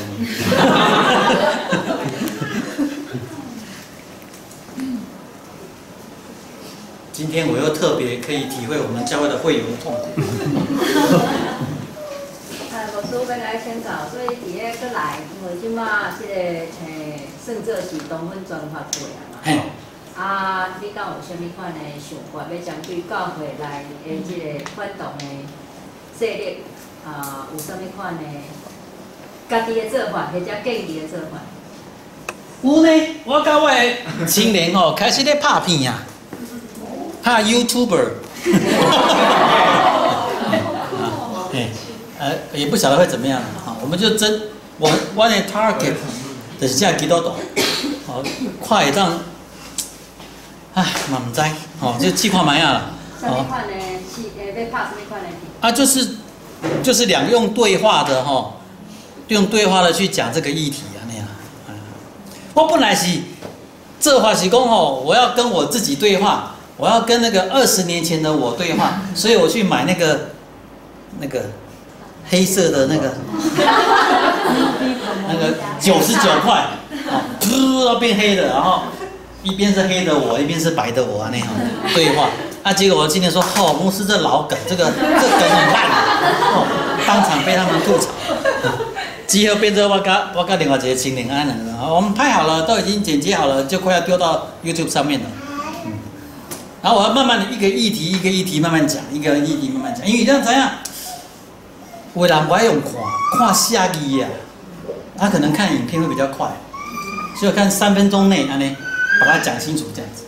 今天我又特别可以体会我们教会的会友的痛苦。牧师要来请教，所以伫咧过来，因为即马即个算作是同婚专法会啊嘛。你敢有啥物款的想法，要针对教会内的即个反动的势力有啥物款的家己的做法，或者建议的做法？有呢，我甲我的青年开始咧拍片啊。怕 YouTuber， 也不晓得会怎么样我们就我的 target 就是这基督徒，看会当，嘛唔知，就试看卖啊啦。什么款的要拍什么款的片？就是就是用对话的用对话的去讲这个议题啊那样。我本来是这话是讲我要跟我自己对话，我要跟那个20年前的我对话，所以我去买那个黑色的那个99块，要变黑的，然后一边是黑的我，一边是白的我那样对话。结果我今天说，公司这老梗，这梗很烂，当场被他们吐槽。集合变成我跟另外一个青年安人，我们拍好了，都已经剪接好了，就快要丢到 YouTube 上面了。然后我要慢慢的一个议题慢慢讲，一个议题慢慢讲，因为这样怎样，有的人不爱用看下集啊，他可能看影片会比较快，所以我看3分钟内把它讲清楚这样子。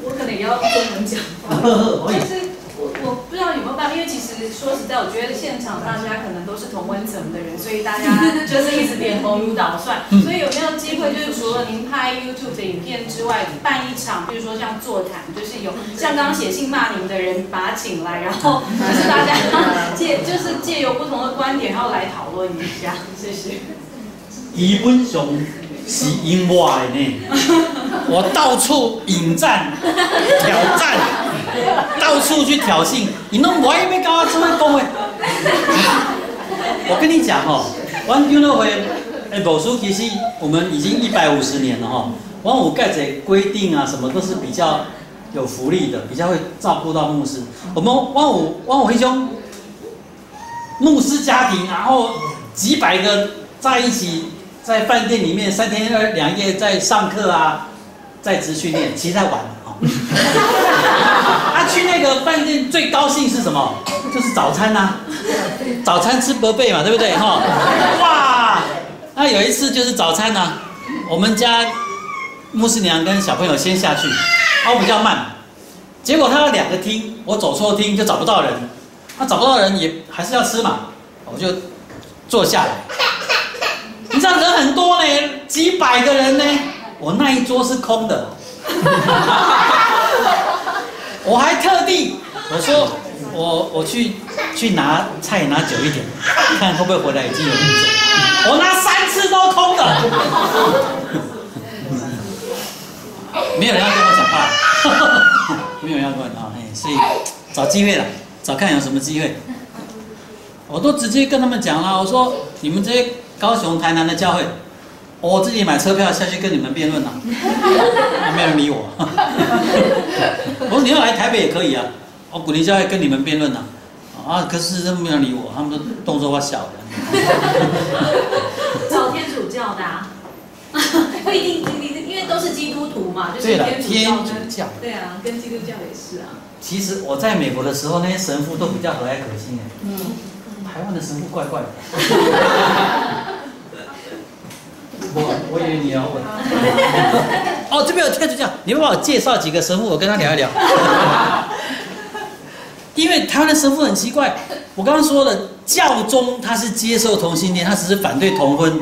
我可能也要中文讲话，但是我不知道有没有办法，因为其实说实在，我觉得现场大家可能都是同温层的人，所以大家就是一直点头如捣蒜。所以有没有机会，就是除了您拍 YouTube 的影片之外，办一场，比如说像座谈，就是有像刚刚写信骂您的人把他请来，然后就是大家借由不同的观点，然后来讨论一下。谢谢。基本上是因我的呢，我到处引战、挑战，到处去挑衅，你拢无爱要甲我怎么讲的？我跟你讲我们运动会某书其实我们已经150年了我有盖着规定啊，什么都是比较有福利的，比较会照顾到牧师。我有一种牧师家庭，然后几百个在一起。在饭店里面3天2夜在上课啊，在职训练，其实在玩去那个饭店最高兴是什么？就是早餐啊，早餐吃buffet嘛，对不对哇！那有一次就是早餐啊，我们家牧师娘跟小朋友先下去，我比较慢，结果他有2个厅，我走错厅就找不到人，找不到人也还是要吃嘛，我就坐下来。你知道人很多呢，几百个人呢，我那一桌是空的。我还特地我说我去拿菜拿久一点，看会不会回来已经有人走。我拿3次都空的，没有人要跟我讲话，没有人要跟我讲话，所以找机会了，找看有什么机会。我都直接跟他们讲了，我说你们这些高雄、台南的教会，我自己买车票下去跟你们辩论啊，没有人理我。我说你要来台北也可以啊，我古林教会跟你们辩论啊，可是都没有人理我，他们都动作我小的。找天主教的不一定，因为都是基督徒嘛，就是天主教。对啊，跟基督教也是啊。其实我在美国的时候，那些神父都比较和蔼可亲台湾的神父怪怪的。我以为你要问。这边有天主教，你们帮我介绍几个神父，我跟他聊一聊。因为台湾的神父很奇怪，我刚刚说了，教宗他是接受同性恋，他只是反对同婚。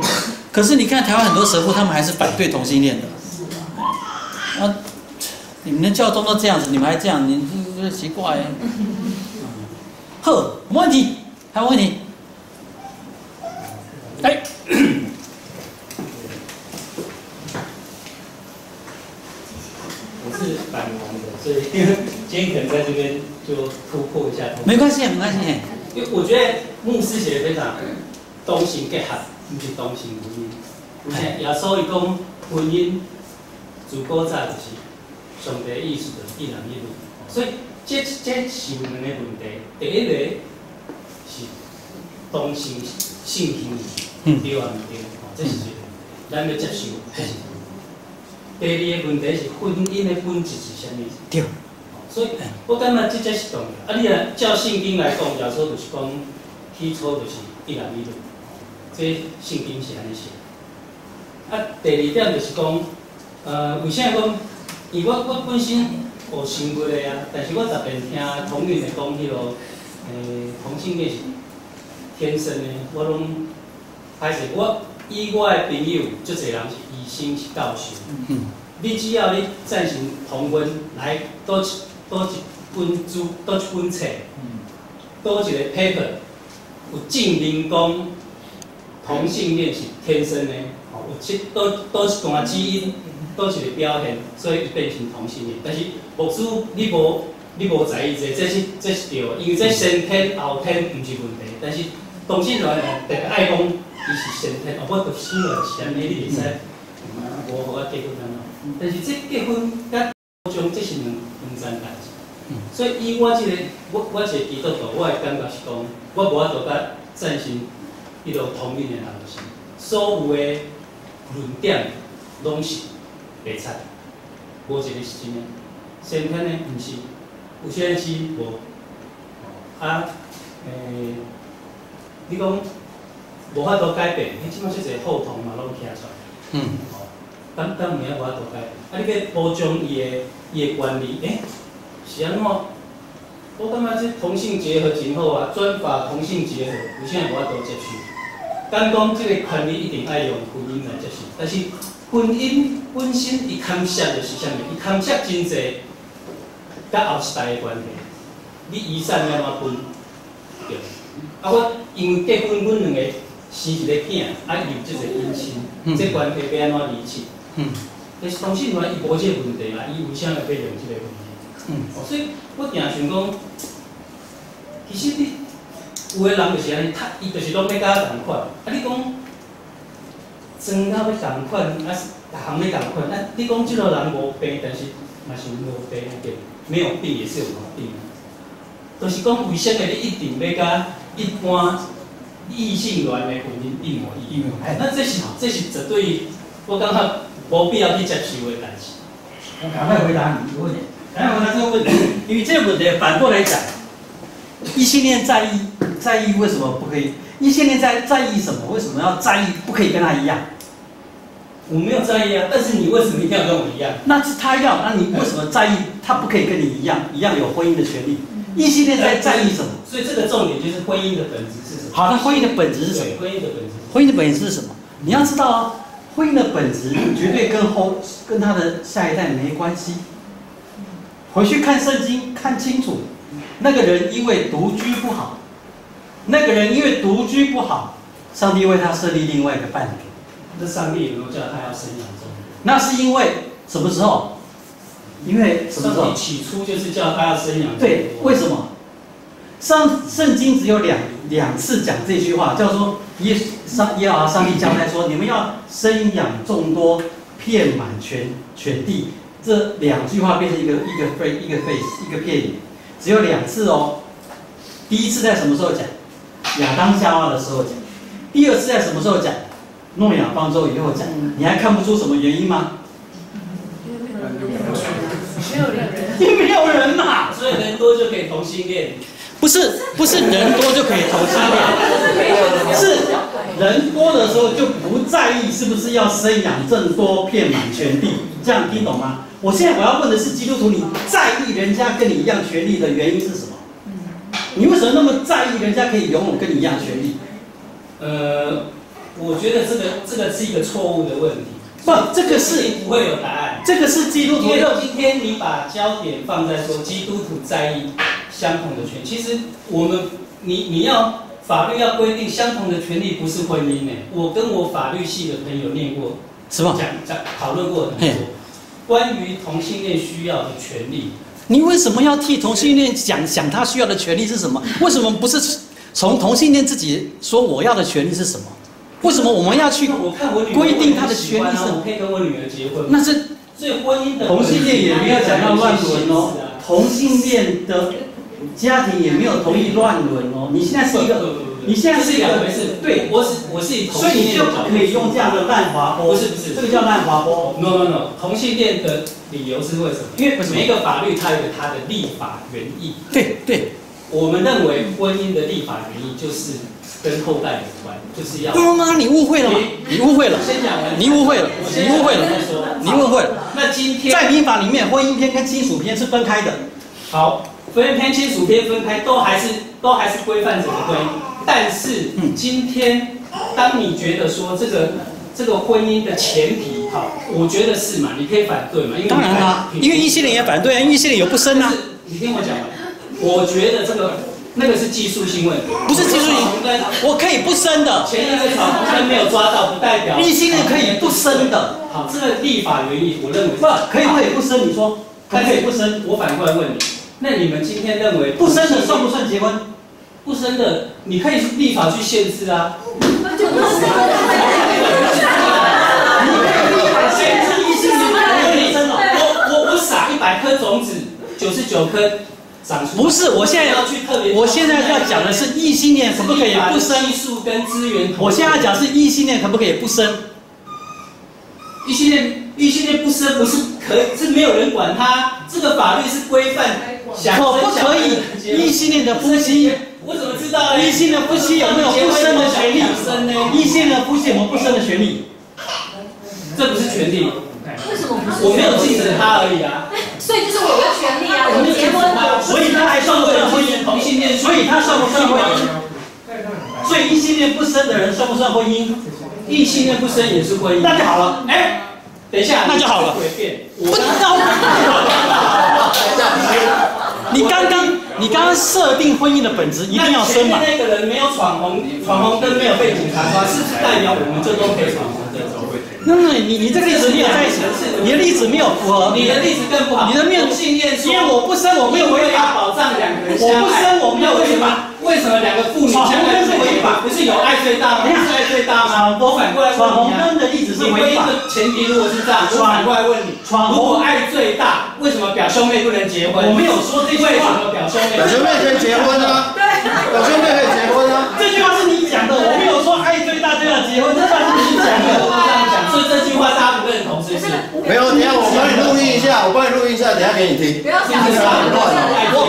可是你看台湾很多神父，他们还是反对同性恋的。你们的教宗都这样子，你们还这样，你这奇怪。没问题，还有问题。我是反同的，所以今天可能在这边就突破一下。没关系，没关系。因为我觉得牧师写的非常同性结合，不是同性婚姻。有些耶稣伊讲婚姻自古早就是上帝意思就是一男一女，所以这是两个问题。第一个是同性性行为对啊唔对，这是咱要接受，这是。第二个问题是婚姻的本质是啥物？对。所以我感觉这是重要。你若照圣经来讲，耶稣就是讲起初就是一男一女，这圣经是安尼写。第二点就是讲，为啥讲？因为我本身学生物的但是我特别听同运的讲迄落，同性恋是天生的，我拢歹势。我以我的朋友，足侪人是医生是教授。你只要你赞成同婚，来倒一本册，倒一个 paper 有证明讲同性恋是天生的，吼，有倒一段基因，倒一个表现，所以变成同性恋。但是牧师你无在意这是对的，因为这先天后天毋是问题，但是同性恋特别爱讲伊是先天，我就生来是安尼，你袂使无互我结婚安怎？但是这结婚甲保障这是两件代志。所以以我这个我一个基督徒，我的感觉是讲，我无法度甲赞成迄个同性恋人就是所有的论点拢是袂使，无一个是真的。先天的毋是。有些是无，你讲无法度改变，迄即摆即个后同嘛拢起出来，当然无法度改变。你要保障伊的权利，是安怎？我感觉这同性结合真好啊，转发同性结合，有啥无法度接受？敢讲这个权利一定爱用婚姻来接受，但是婚姻本身伊牵涉的是啥物？伊牵涉真济。甲后一代的关系，你遗产要怎分？对。我因为结婚，阮两个生一个囝，有即个姻亲，这关系要安怎理清？但是同性恋伊无即个问题嘛，伊为啥要用即个问题？所以我定想讲，其实你有的人就是安尼，伊就是拢要甲同款。你讲装到要同款，逐项要同款，你讲即个人无病，但是嘛是无病对。没有病也是有毛病，就是讲为什么你一定要甲一般异性恋的婚姻一模一样？那这是绝对我感觉无必要去接受的代志。我赶快回答你一个问题，赶快回答这个问题，因为这个问题反过来讲，异性恋在意为什么不可以？异性恋在意什么？为什么要在意不可以跟他一样？我没有在意啊，但是你为什么一定要跟我一样？那是他要，那你为什么在意他不可以跟你一样有婚姻的权利？异性恋在意什么？所以这个重点就是婚姻的本质是什么？好，那婚姻的本质是什么？婚姻的本质。婚姻的本质是什么？你要知道啊，婚姻的本质绝对跟他的下一代没关系。回去看圣经看清楚，那个人因为独居不好，上帝为他设立另外一个伴侣。那上帝有没有叫他要生养众多？那是因为什么时候？因为什么时候？上帝起初就是叫他要生养众多。对，为什么？圣经只有两次讲这句话，叫做耶和华上帝交代说，你们要生养众多，遍满全地。这两句话变成一个片语，只有2次哦。第一次在什么时候讲？亚当夏娃的时候讲。第二次在什么时候讲？诺亚方舟以后讲。你还看不出什么原因吗？没有人嘛。所以人多就可以同性恋。不是人多就可以同性恋，是人多的时候就不在意是不是要生养众多，遍满全地，这样听懂吗？我现在要问的是基督徒，你在意人家跟你一样权利的原因是什么？你为什么那么在意人家可以拥有跟你一样权利？我觉得这个是一个错误的问题。不，这个是不会有答案。这个是基督徒。因为今天你把焦点放在说基督徒在意相同的权利，其实你要法律要规定相同的权利不是婚姻呢。我跟我法律系的朋友念过，是吗？讨论过很多关于同性恋需要的权利。你为什么要替同性恋想他需要的权利是什么？为什么不是从同性恋自己说我要的权利是什么？为什么我们要去规定他的权利是什么？我可以跟我女儿结婚。那是所以婚姻的同性恋也没有讲到乱伦哦，同性恋的家庭也没有同意乱伦哦。你现在是一个，你现在是一个，对，我是以同性恋的角度，所以你就不可以用这样的烂滑坡。不是，这个叫烂滑坡。No， 同性恋的理由是为什么？因为每一个法律它有它的立法原意。对。我们认为婚姻的立法原意就是跟后代有关，就是要。妈，你误会了吗？你误会了。先讲完。你误会了。你误会了。那今天在民法里面，婚姻篇跟亲属篇是分开的。好，婚姻篇、亲属篇分开，都还是规范整个婚姻。但是今天，当你觉得说这个婚姻的前提，好，我觉得是嘛，你可以反对嘛，因为当然啦，因为异性恋也反对啊，因为异性恋有不生啊。你听我讲完。我觉得这个那个是技术性问题，不是技术性，我可以不生的。前一个草红灯没有抓到，不代表异性恋可以不生的。好，这个立法原意，我认为不可以不生，你说可以不生？我反过来问你，那你们今天认为不生的算不算结婚？不生的，你可以立法去限制啊。那就不是。限制异性恋我撒100颗种子，99颗长出。不是，我现在要讲的是异性恋可不可以不生？技术跟资源。我现在要讲是异性恋可不可以不生？异性恋不生不是是没有人管他，这个法律是规范。可不可以异性恋的夫妻？我怎么知道呢？异性的夫妻有没有不生的权利？异性的夫妻有没有不生的权利？这不是权利。为什么不是？我没有禁止他而已啊。所以就是我的权利啊，我结婚，所以他还算不算婚姻？同性恋，所以他算不算婚姻？所以异性恋不生的人算不算婚姻？异性恋不生也是婚姻。那就好了。哎，等一下，那就好了。不你刚刚设定婚姻的本质一定要生嘛？那个人没有闯红灯，没有被警察抓，是不是代表我们就都可以闯红灯？那你这个例子没有在一起，你的例子没有符合。你的例子更不好。你的同性恋，因为我不生，我没有违法保障两个人相爱。我不生，我没有违法。为什么两个妇女相爱是违法？不是有爱最大吗？不是爱最大吗？我反过来问你啊。闯红灯的例子是违法。前提如果是这样，我反过来问你，如果爱最大，为什么表兄妹不能结婚？我没有说这句话。为什么表兄妹？表兄妹可以结婚啊。对，表兄妹可以结婚啊。这句话是你讲的，我没有说爱最大就要结婚，这句话是你讲的。我这样讲，所以这句话大家不认同，是不是？没有，等一下我帮你录音一下，等一下给你听。不要讲乱。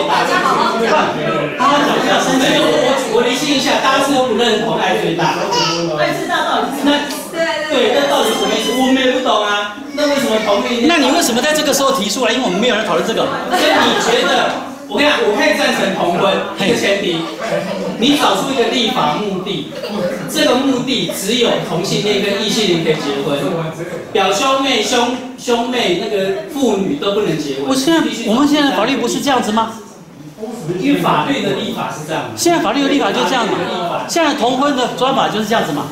大家好好讲。我厘清一下，大家是不认同爱最大。爱最大到底是对，那到底什么意思？我们也不懂啊。那为什么同意？那你为什么在这个时候提出来？因为我们没有人讨论这个。所以你觉得？我跟你讲，我可以赞成同婚，一个前提，你找出一个立法目的，这个目的只有同性恋跟异性恋可以结婚，表兄妹、兄妹那个妇女都不能结婚。我们现在法律不是这样子吗？因为法律的立法是这样。现在法律的立法就是这样嘛。现在同婚的专法就是这样子嘛，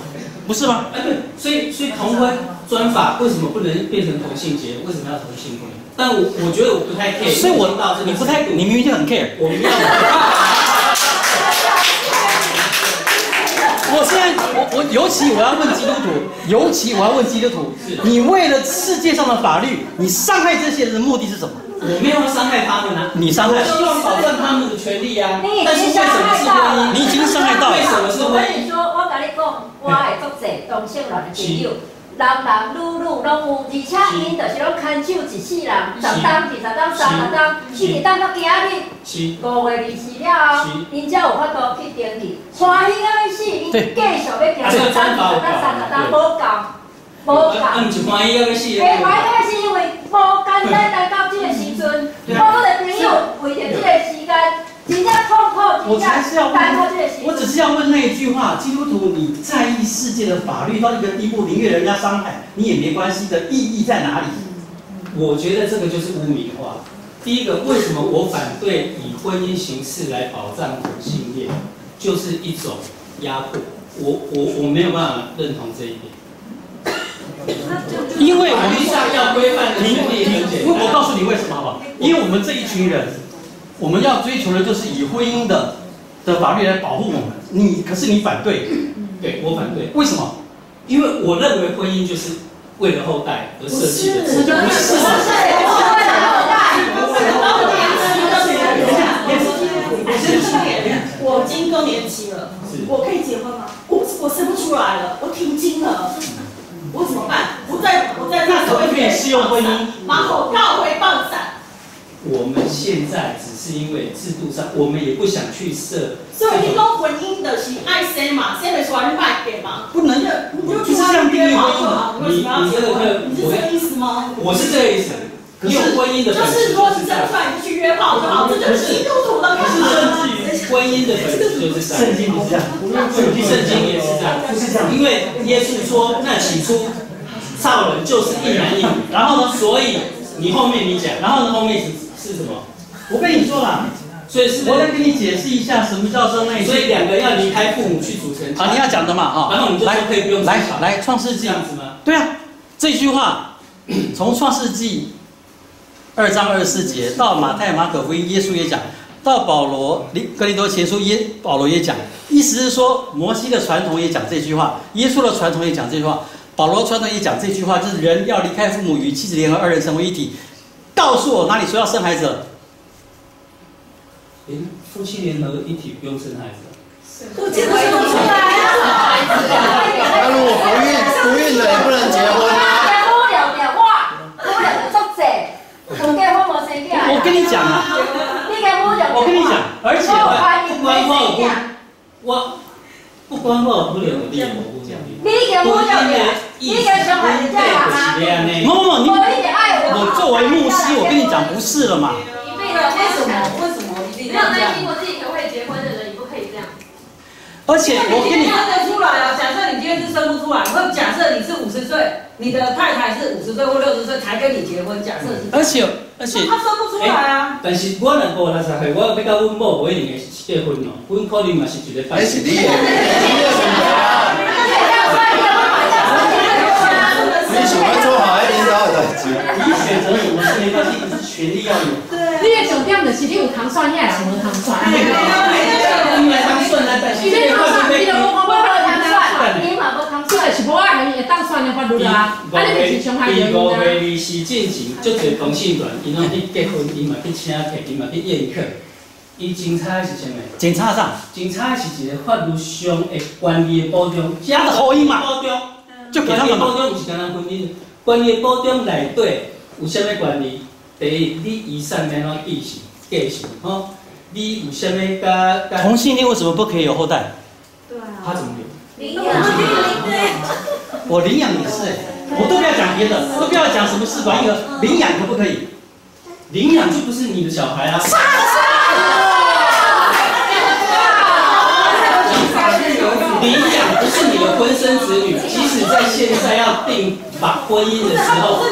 不是吗？对，所以同婚专法为什么不能变成同性结？为什么要同性婚？但我觉得我不太 care， 所以你明明就很 care。我明明我现在尤其我要问基督徒，你为了世界上的法律，你伤害这些人的目的是什么？我没有要伤害他们啊，你伤害，我希望保障他们的权利啊。但是为什么是婚姻？你已经伤害到了。为什么是婚姻？我跟你说，我跟你讲，我的作者同性恋的朋友。人女拢有，而且因就是拢牵手一世人，10担、20担、30担，40担到今日，5月24了后，因才有法度去登记，欢喜到要死，因继续要行10担、20担、30担，无够。唔是欢喜到要死。嘿，欢喜到要死，因为无简单来到这个时阵，我的朋友为着这个时间。我才是要问，我只是要问那一句话：基督徒，你在意世界的法律到一个地步，宁愿人家伤害你也没关系的意义在哪里？我觉得这个就是污名化。第一个，为什么我反对以婚姻形式来保障同性恋，就是一种压迫。我没有办法认同这一点。因为法律上要规范的权利很简单。我告诉你为什么好不好？因为我们这一群人。我们要追求的就是以婚姻的法律来保护我们。可是你反对，对我反对。为什么？因为我认为婚姻就是为了后代而设计的。不是。我已经更年期了，我可以结婚吗？我生不出来了，我停经了，我怎么办？我在那可不可以适用婚姻？然后告回报斩。我们现在只是因为制度上，我们也不想去设。所以你讲婚姻的是爱生嘛，生得出来就卖给嘛？不能，你就去那边嘛就好。你为什么要结婚？你是这个意思吗？我是这个意思。可是婚姻的本质就是说你生出来你就去约炮就好，这就是基督徒的看法。甚至于婚姻的本质就是这样。圣经不是这样，圣经也是这样，不是这样。因为耶稣说，那起初造人就是一男一女，然后呢，所以你后面你讲，然后呢后面是什么？我跟你说啦，所以是我来跟你解释一下什么叫生内性。所以2个要离开父母去组成。好，你要讲的嘛，哈。然后你就说可以不用来，创世纪这样子吗？对啊，这句话从创世纪2章24节到马太、马可福音，耶稣也讲。到保罗哥林多前书保罗也讲，意思是说摩西的传统也讲这句话，耶稣的传统也讲这句话，保罗传统也讲这句话，就是人要离开父母与妻子联合，2人成为一体。告诉我哪里说要生孩子了？夫妻联合一体不用生孩子。我结婚生不出来啊！那如果不孕的也不能结婚啊？我跟你讲啊，我跟你讲，而且不关我不关我不了的地方，我作为牧师，我跟你讲不是了嘛。为什么一定要这样？没有担心我自己可不可以结婚的人，你不可以这样。而且我跟你生得出来啊！假设你今天是生不出来，或假设你是50岁，你的太太是50岁或60岁才跟你结婚，假设是。而且他生不出来啊！但是我若50、60岁，我要甲阮某无一定会结婚哦，阮可能嘛是一个拜。是你的，你喜欢做好一领导的代志。你选择什么是没关系，可是权利要有。你的重点就是你有通选，遐人无通选。你来当选啊，但是你咧通选，你就我通选，你嘛无通选，是无爱会当选的法律啊。啊，你就是伤害人啊。5月20日进前，足侪同性恋，伊拢去结婚，伊嘛去请客，伊嘛去宴客。伊精彩是啥物？警察上，精彩是一个法律上的权利的保障，加的福音嘛，保障，就给他们嘛。保障不是干那婚姻，权利的保障内底有啥物权利？第一，你遗产要怎继承，吼？你有啥物甲同性恋为什么不可以有后代？对啊。他怎么有？领养。我领养也是我都不要讲别的，都不要讲什么试管婴儿，领养可不可以？领养就不是你的小孩啊。领养不是你的婚生子女，即使在现在要定法婚姻的时候，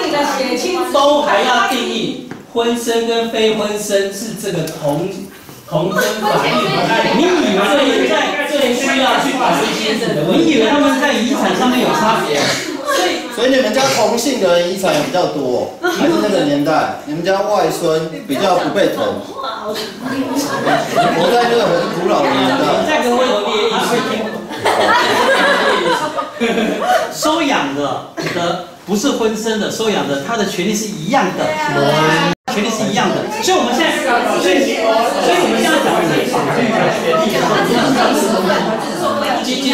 都还要定义婚生跟非婚生是这个同婚法律。你以为最需要去法律清楚的问题？你以为他们在遗产上面有差别？所以你们家同姓的人遗产也比较多，还是那个年代，你们家外孙比较不被疼。活在这个很古老的年代。你再跟我列意收养的不是婚生的，收养的他的权利是一样的，权利是一样的。所以我们现在，所以我们现在讲的是法律的权利，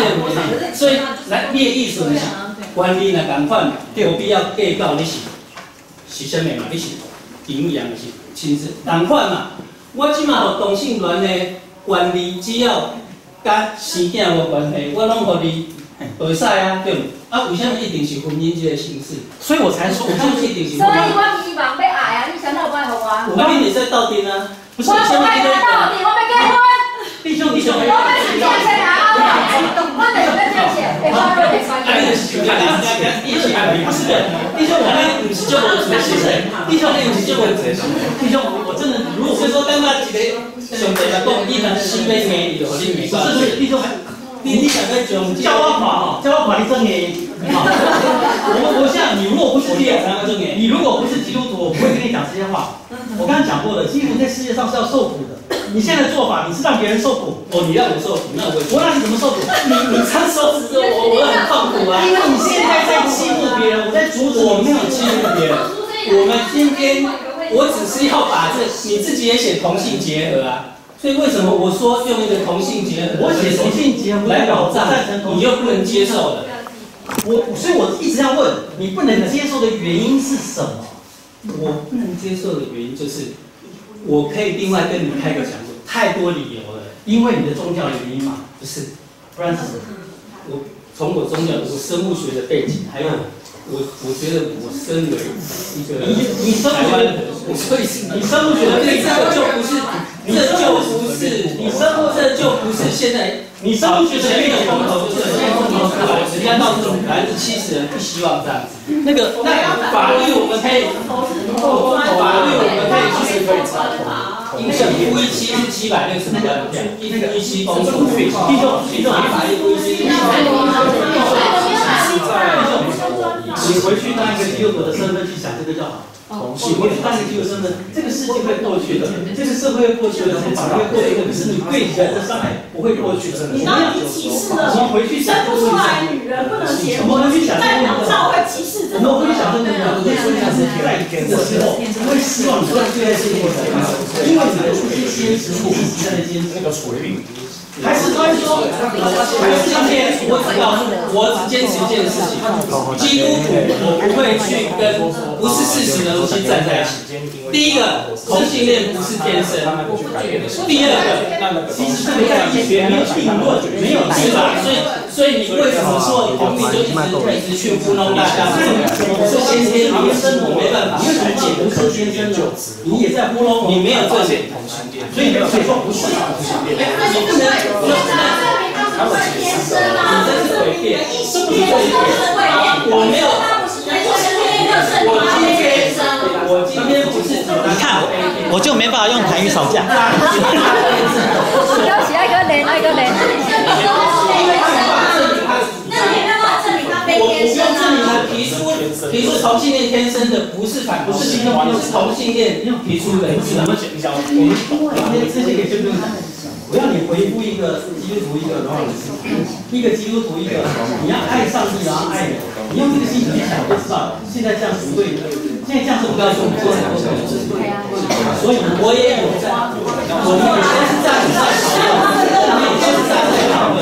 所以来列意思是，管理若同款，有必要计较你是啥物嘛？你是领养是亲子同款嘛？我即马互同性恋的权利，只要甲生囝无关系，我拢互你袂使啊，对毋？啊，为什么一定是婚姻这个形式？所以我才说，为什么一定是所以我希望要爱啊，你想到我爱互我？我跟你在斗阵啊，不是我不爱跟他斗阵，我要结婚。弟兄，我要是结婚啊，我就是要结婚，会发落会传。不是的，弟兄，我们不是就无出息的，弟兄，你不是就无出息。弟兄，我真的，如果说刚刚一个上帝来讲，你若心要硬，伊就互你硬。不是，弟兄，你想要从教我法，教我法，你真硬。我像你，如果不是你如果不是基督徒，我不会跟你讲这些话。我刚刚讲过了，基督徒在世界上是要受苦的。你现在的做法，你是让别人受苦。哦，你让我受苦，那我让你怎么受苦？你常说指着我很痛苦啊。因为你现在在欺负别人，我在阻止你。我没有欺负别人。我们今天，我只是要把这，你自己也写同性结合啊。所以为什么我说用一个同性结合？我写同性结合来保障，你又不能接受的。所以我一直要问，你不能接受的原因是什么？我不能接受的原因就是，我可以另外跟你开个讲座，太多理由了。因为你的宗教原因嘛？不是，不然是什么？我从我宗教，我生物学的背景，还有我觉得我身为一个你生物学的，所以你生物学的背景就不是，这就不是现在你生物学前面的风头就是现在风头出来，人家到这种70%人不希望这样子。那法律我们可以，法律我们可以去一夫一妻是760万，一夫一妻公主，一种法律夫一妻。你回去当一个基督徒的身份去想这个就好。你回去当一个基督徒身份，这个世界会过去的，这个社会会过去的，法律会过去的，可是你对人的伤害不会过去的。你当你歧视了，你回去想生不出来女人不能结婚，我们回去想代表教会歧视这种。我回去想这个问题，对，所以他是在这个时候，我会希望你做对待这个人，因为你的这些坚持，你一直在坚持。那个锤柄。还是他会说，今天我只告诉我只坚持一件事情，基督徒我不会去跟不是事实的东西站在一起。第一个，同性恋不是天生；第二个，其实这个在医学没有定论，没有是吧？所以你为什么说同性就一直去糊弄大家？是先天你生我没办法，因为你姐不是天生的，你也在糊弄，你没有这些同性恋，所以你可以说不是同性恋，你不能。你这是诡辩，是不是这一点？我没有，我今天不是，你看，我就没办法用台语吵架。要起来一个人，那个人。我不用证明他提出同性恋天生的不是基督徒，是同性恋提出的。怎么讲？我们这些也就不用讲。我要你回复一个基督徒，一个一个基督徒，一个你要爱上帝，然后爱人，你用这个心情去想，就知道现在这样是不对的。现在这样是我告诉我们做很多事情，所以我也有在，我们也是在讨论，我们也是在讨论。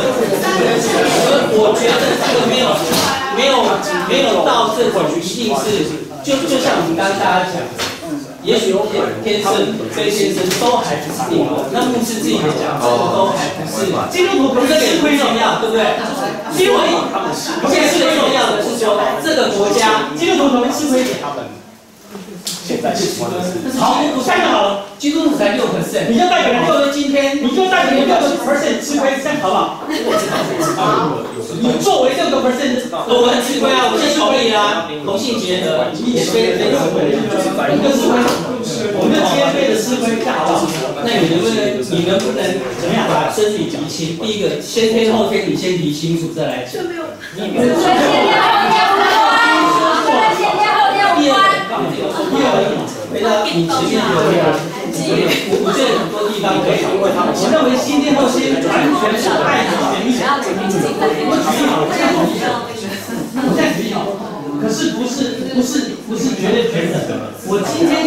我觉得这个没有到这种一定是，就像我们刚刚大家讲的。也许天生跟先生都还不是定论，那牧师自己也讲，这个都还不是。基督徒不是也最重要，对不对？所以现在最重要的是说，这个国家基督徒可能吃亏给他们。现在喜欢的是，好，我看好了，基督徒才6%，你就代表了今天，你就代表了6%吃亏，这样好不好？我知道，你作为6%，我很吃亏啊，我现在可以啊，同性结合，你也非吃亏，一个吃亏，我们就谦卑的吃亏，这样好不好？那你能不能怎么样把真理厘清？第一个，先天后天，你先理清楚再来讲。你没有。第二个，回到你前面有我觉得很多地方可以，我认为先天后天完全是爱的权利。我举例好了，我再举例好了，可是不是绝对全等的。我今天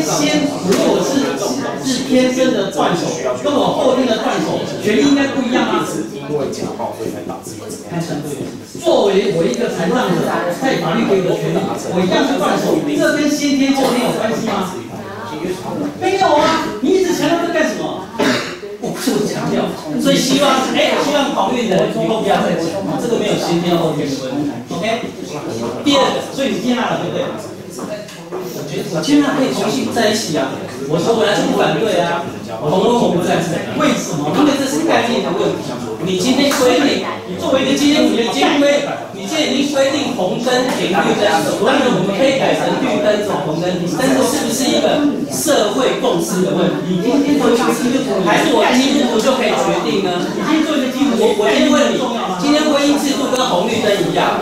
如果我是天生的断手，跟我后天的断手，权利应该不一样啊。因为家暴所以才导致看相对。作为我一个残障者，在法律给我的权利，我一样是断手，这跟先天后天有关系吗？没有啊！你一直强调这干什么？我不是强调，所以希望考虑的以后不要再讲，这个没有先天后天的问题。OK。第二个，所以你接纳了对不对？我接纳可以重新在一起啊！我说我要不反对啊，我不赞成。为什么？因为这是概念的问题。你今天规定，你作为一个基督徒，你今天已经规定红灯停绿灯，当然我们可以改成绿灯走红灯停，但是是不是一个社会共识的问题？你今天做一个基督徒，还是我基督徒就可以决定呢？你今天做一个基督徒，我今天问你，今天婚姻制度跟红绿灯一样，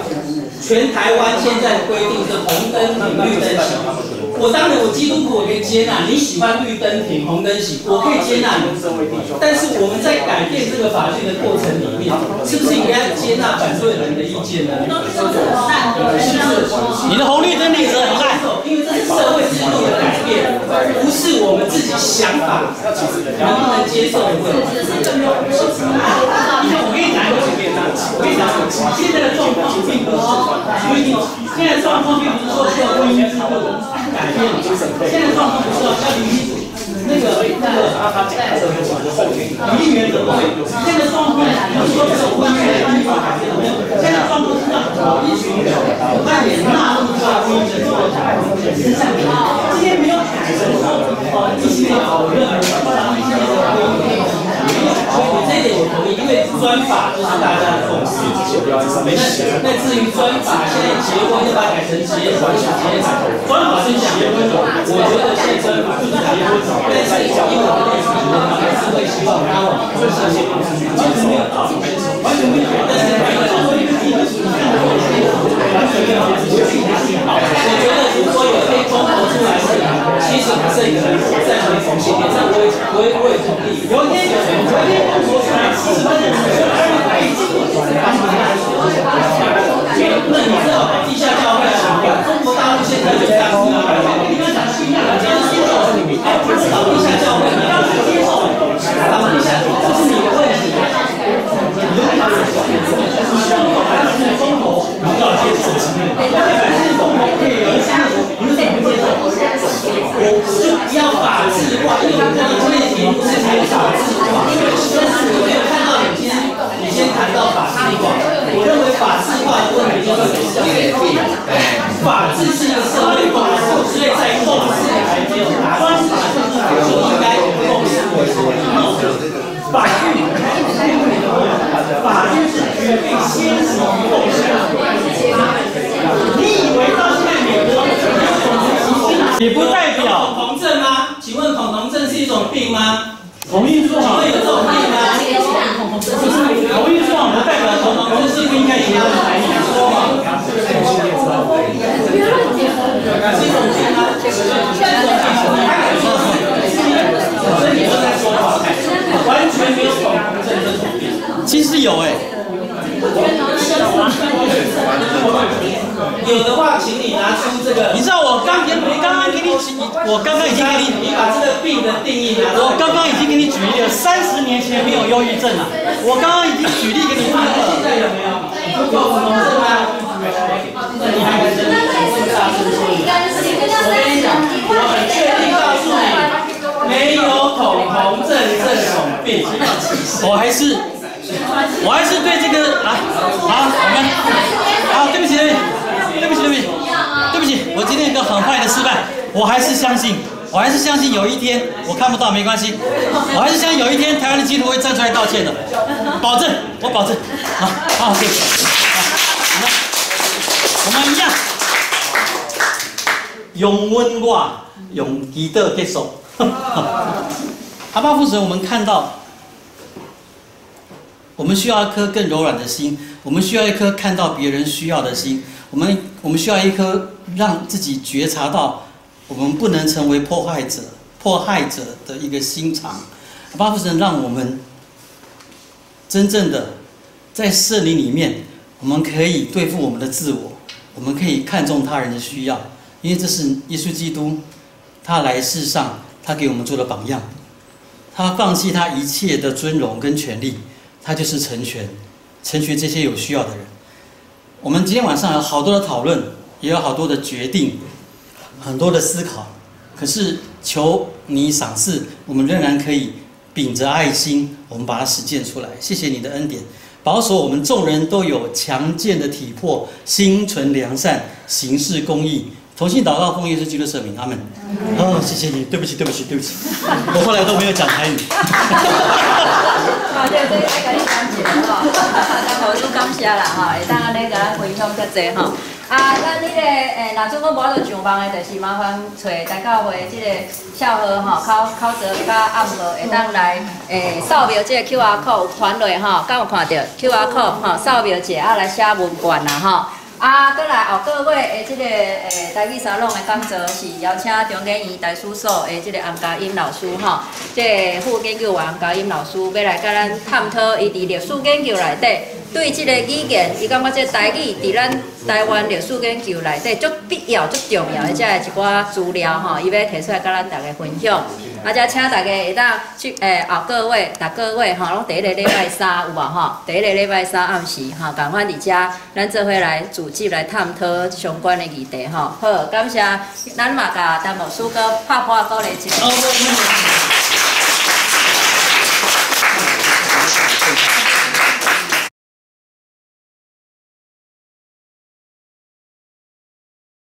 全台湾现在的规定是红灯停绿灯行。我当然，我基督徒我可以接纳，你喜欢绿灯停红灯行，我可以接纳你。但是我们在改变这个法律的过程里面，是不是应该接纳反对人的意见呢？是不是？你的红绿灯例子很烂，因为这是社会制度的改变，不是我们自己想法能不能接受的问题。我跟你讲一个现在的状况并不是，现在状况并不是说只有婚姻制度改变，现在状况不是要离那个比例原则，现在状况不是说只有婚姻的立法改变，现在状况是让某一群人他也纳入到婚姻的这个之上，今天没有改成说一起讨论，一起的婚姻没有。这一点我同意，因为专法就是大家的共识。那至于专法，现在结婚就把它改成结婚，专法是结婚，我觉得现在专法就是结婚，但是以我的立场，我还是会希望他往这些方式去接受，完全没有，但是作为一个地方，完全没有接受。我觉得如果有被公投出来的，其实不是一个赞成同性恋，这样我也同意。昨天说出来，40%那你知道地下教会啊？中国大陆现在最大的你们讲不一样，今天接受，不是搞地下教会，你要接受，搞地下，这是你的问题。中国不要接受，中国可以有一些，你怎么接受？我就不要法制化，因为我们这类题目是没有法制化，因为我没有看到你先谈到法制化，我认为法制化的问题就是法治是一个社会共识，所以在共识还没有达到，就应该有共识。法律是绝对先行于共识。你以为到现在美国也不代表恐同症吗？请问恐同症是一种病吗？同意说好，有这种病吗？同意说好不代表恐同症是不应该引用台语说嘛？是一种病吗？所以你都在说谎，完全没有恐同症这种病。其实有哎。有的话，请你拿出这个。你知道我刚刚已经给你，你把这个病的定义拿出来。我刚刚已经给你举例了，30年前没有忧郁症啊，我刚刚已经举例给你看了。现在有没有？有恐同症吗？那你还跟大声说一下。我跟你讲，我很确定告诉你，没有恐同症这种病。我还是对这个啊，好，我们好，对不起，我今天有个很坏的示范，我还是相信有一天我看不到没关系，我还是相信有一天台湾的基督徒会站出来道歉的，我保证，好，对，好，我们一样，用温话，用基督结束。阿爸父神，我们看到。我们需要一颗更柔软的心，我们需要一颗看到别人需要的心，我们需要一颗让自己觉察到我们不能成为迫害者的一个心肠。阿父神，让我们真正的在圣灵里面，我们可以对付我们的自我，我们可以看重他人的需要，因为这是耶稣基督他来世上他给我们做的榜样，他放弃他一切的尊荣跟权利。他就是成全这些有需要的人。我们今天晚上有好多的讨论，也有好多的决定，很多的思考。可是求你赏赐，我们仍然可以秉着爱心，我们把它实践出来。谢谢你的恩典，保守我们众人都有强健的体魄，心存良善，行事公义。同心祷告，奉耶稣基督圣名，阿门。哦，谢谢你，对不起，我后来都没有讲台语。对，这爱甲你感谢吼，咱无感谢啦吼，会当安尼甲咱分享遮济吼。咱迄个若做我无法度上网的，就是麻烦找大教会即个校号吼，考泽甲暗号，会当来扫描即个 QR code 有传落吼，敢有看到 QR code 吼，扫描者来写文卷啦吼。再来后个月的即个台语沙龙的讲座是邀请中研院大事所的即个洪家英老师吼，即个副研究员洪家英老师要来甲咱探讨伊伫历史研究内底对即个语言，伊感觉即台语伫咱台湾历史研究内底足必要、足重要的，即个一寡资料吼，伊要提出来甲咱大家分享。则请大家会当去后个月、逐个月吼，拢第一个礼拜三有无吼？第一个礼拜三暗时吼，共款伫遮，咱做伙来组织来探讨相关的议题吼。好，感谢咱嘛甲陈牧师哥拍鼓励一下。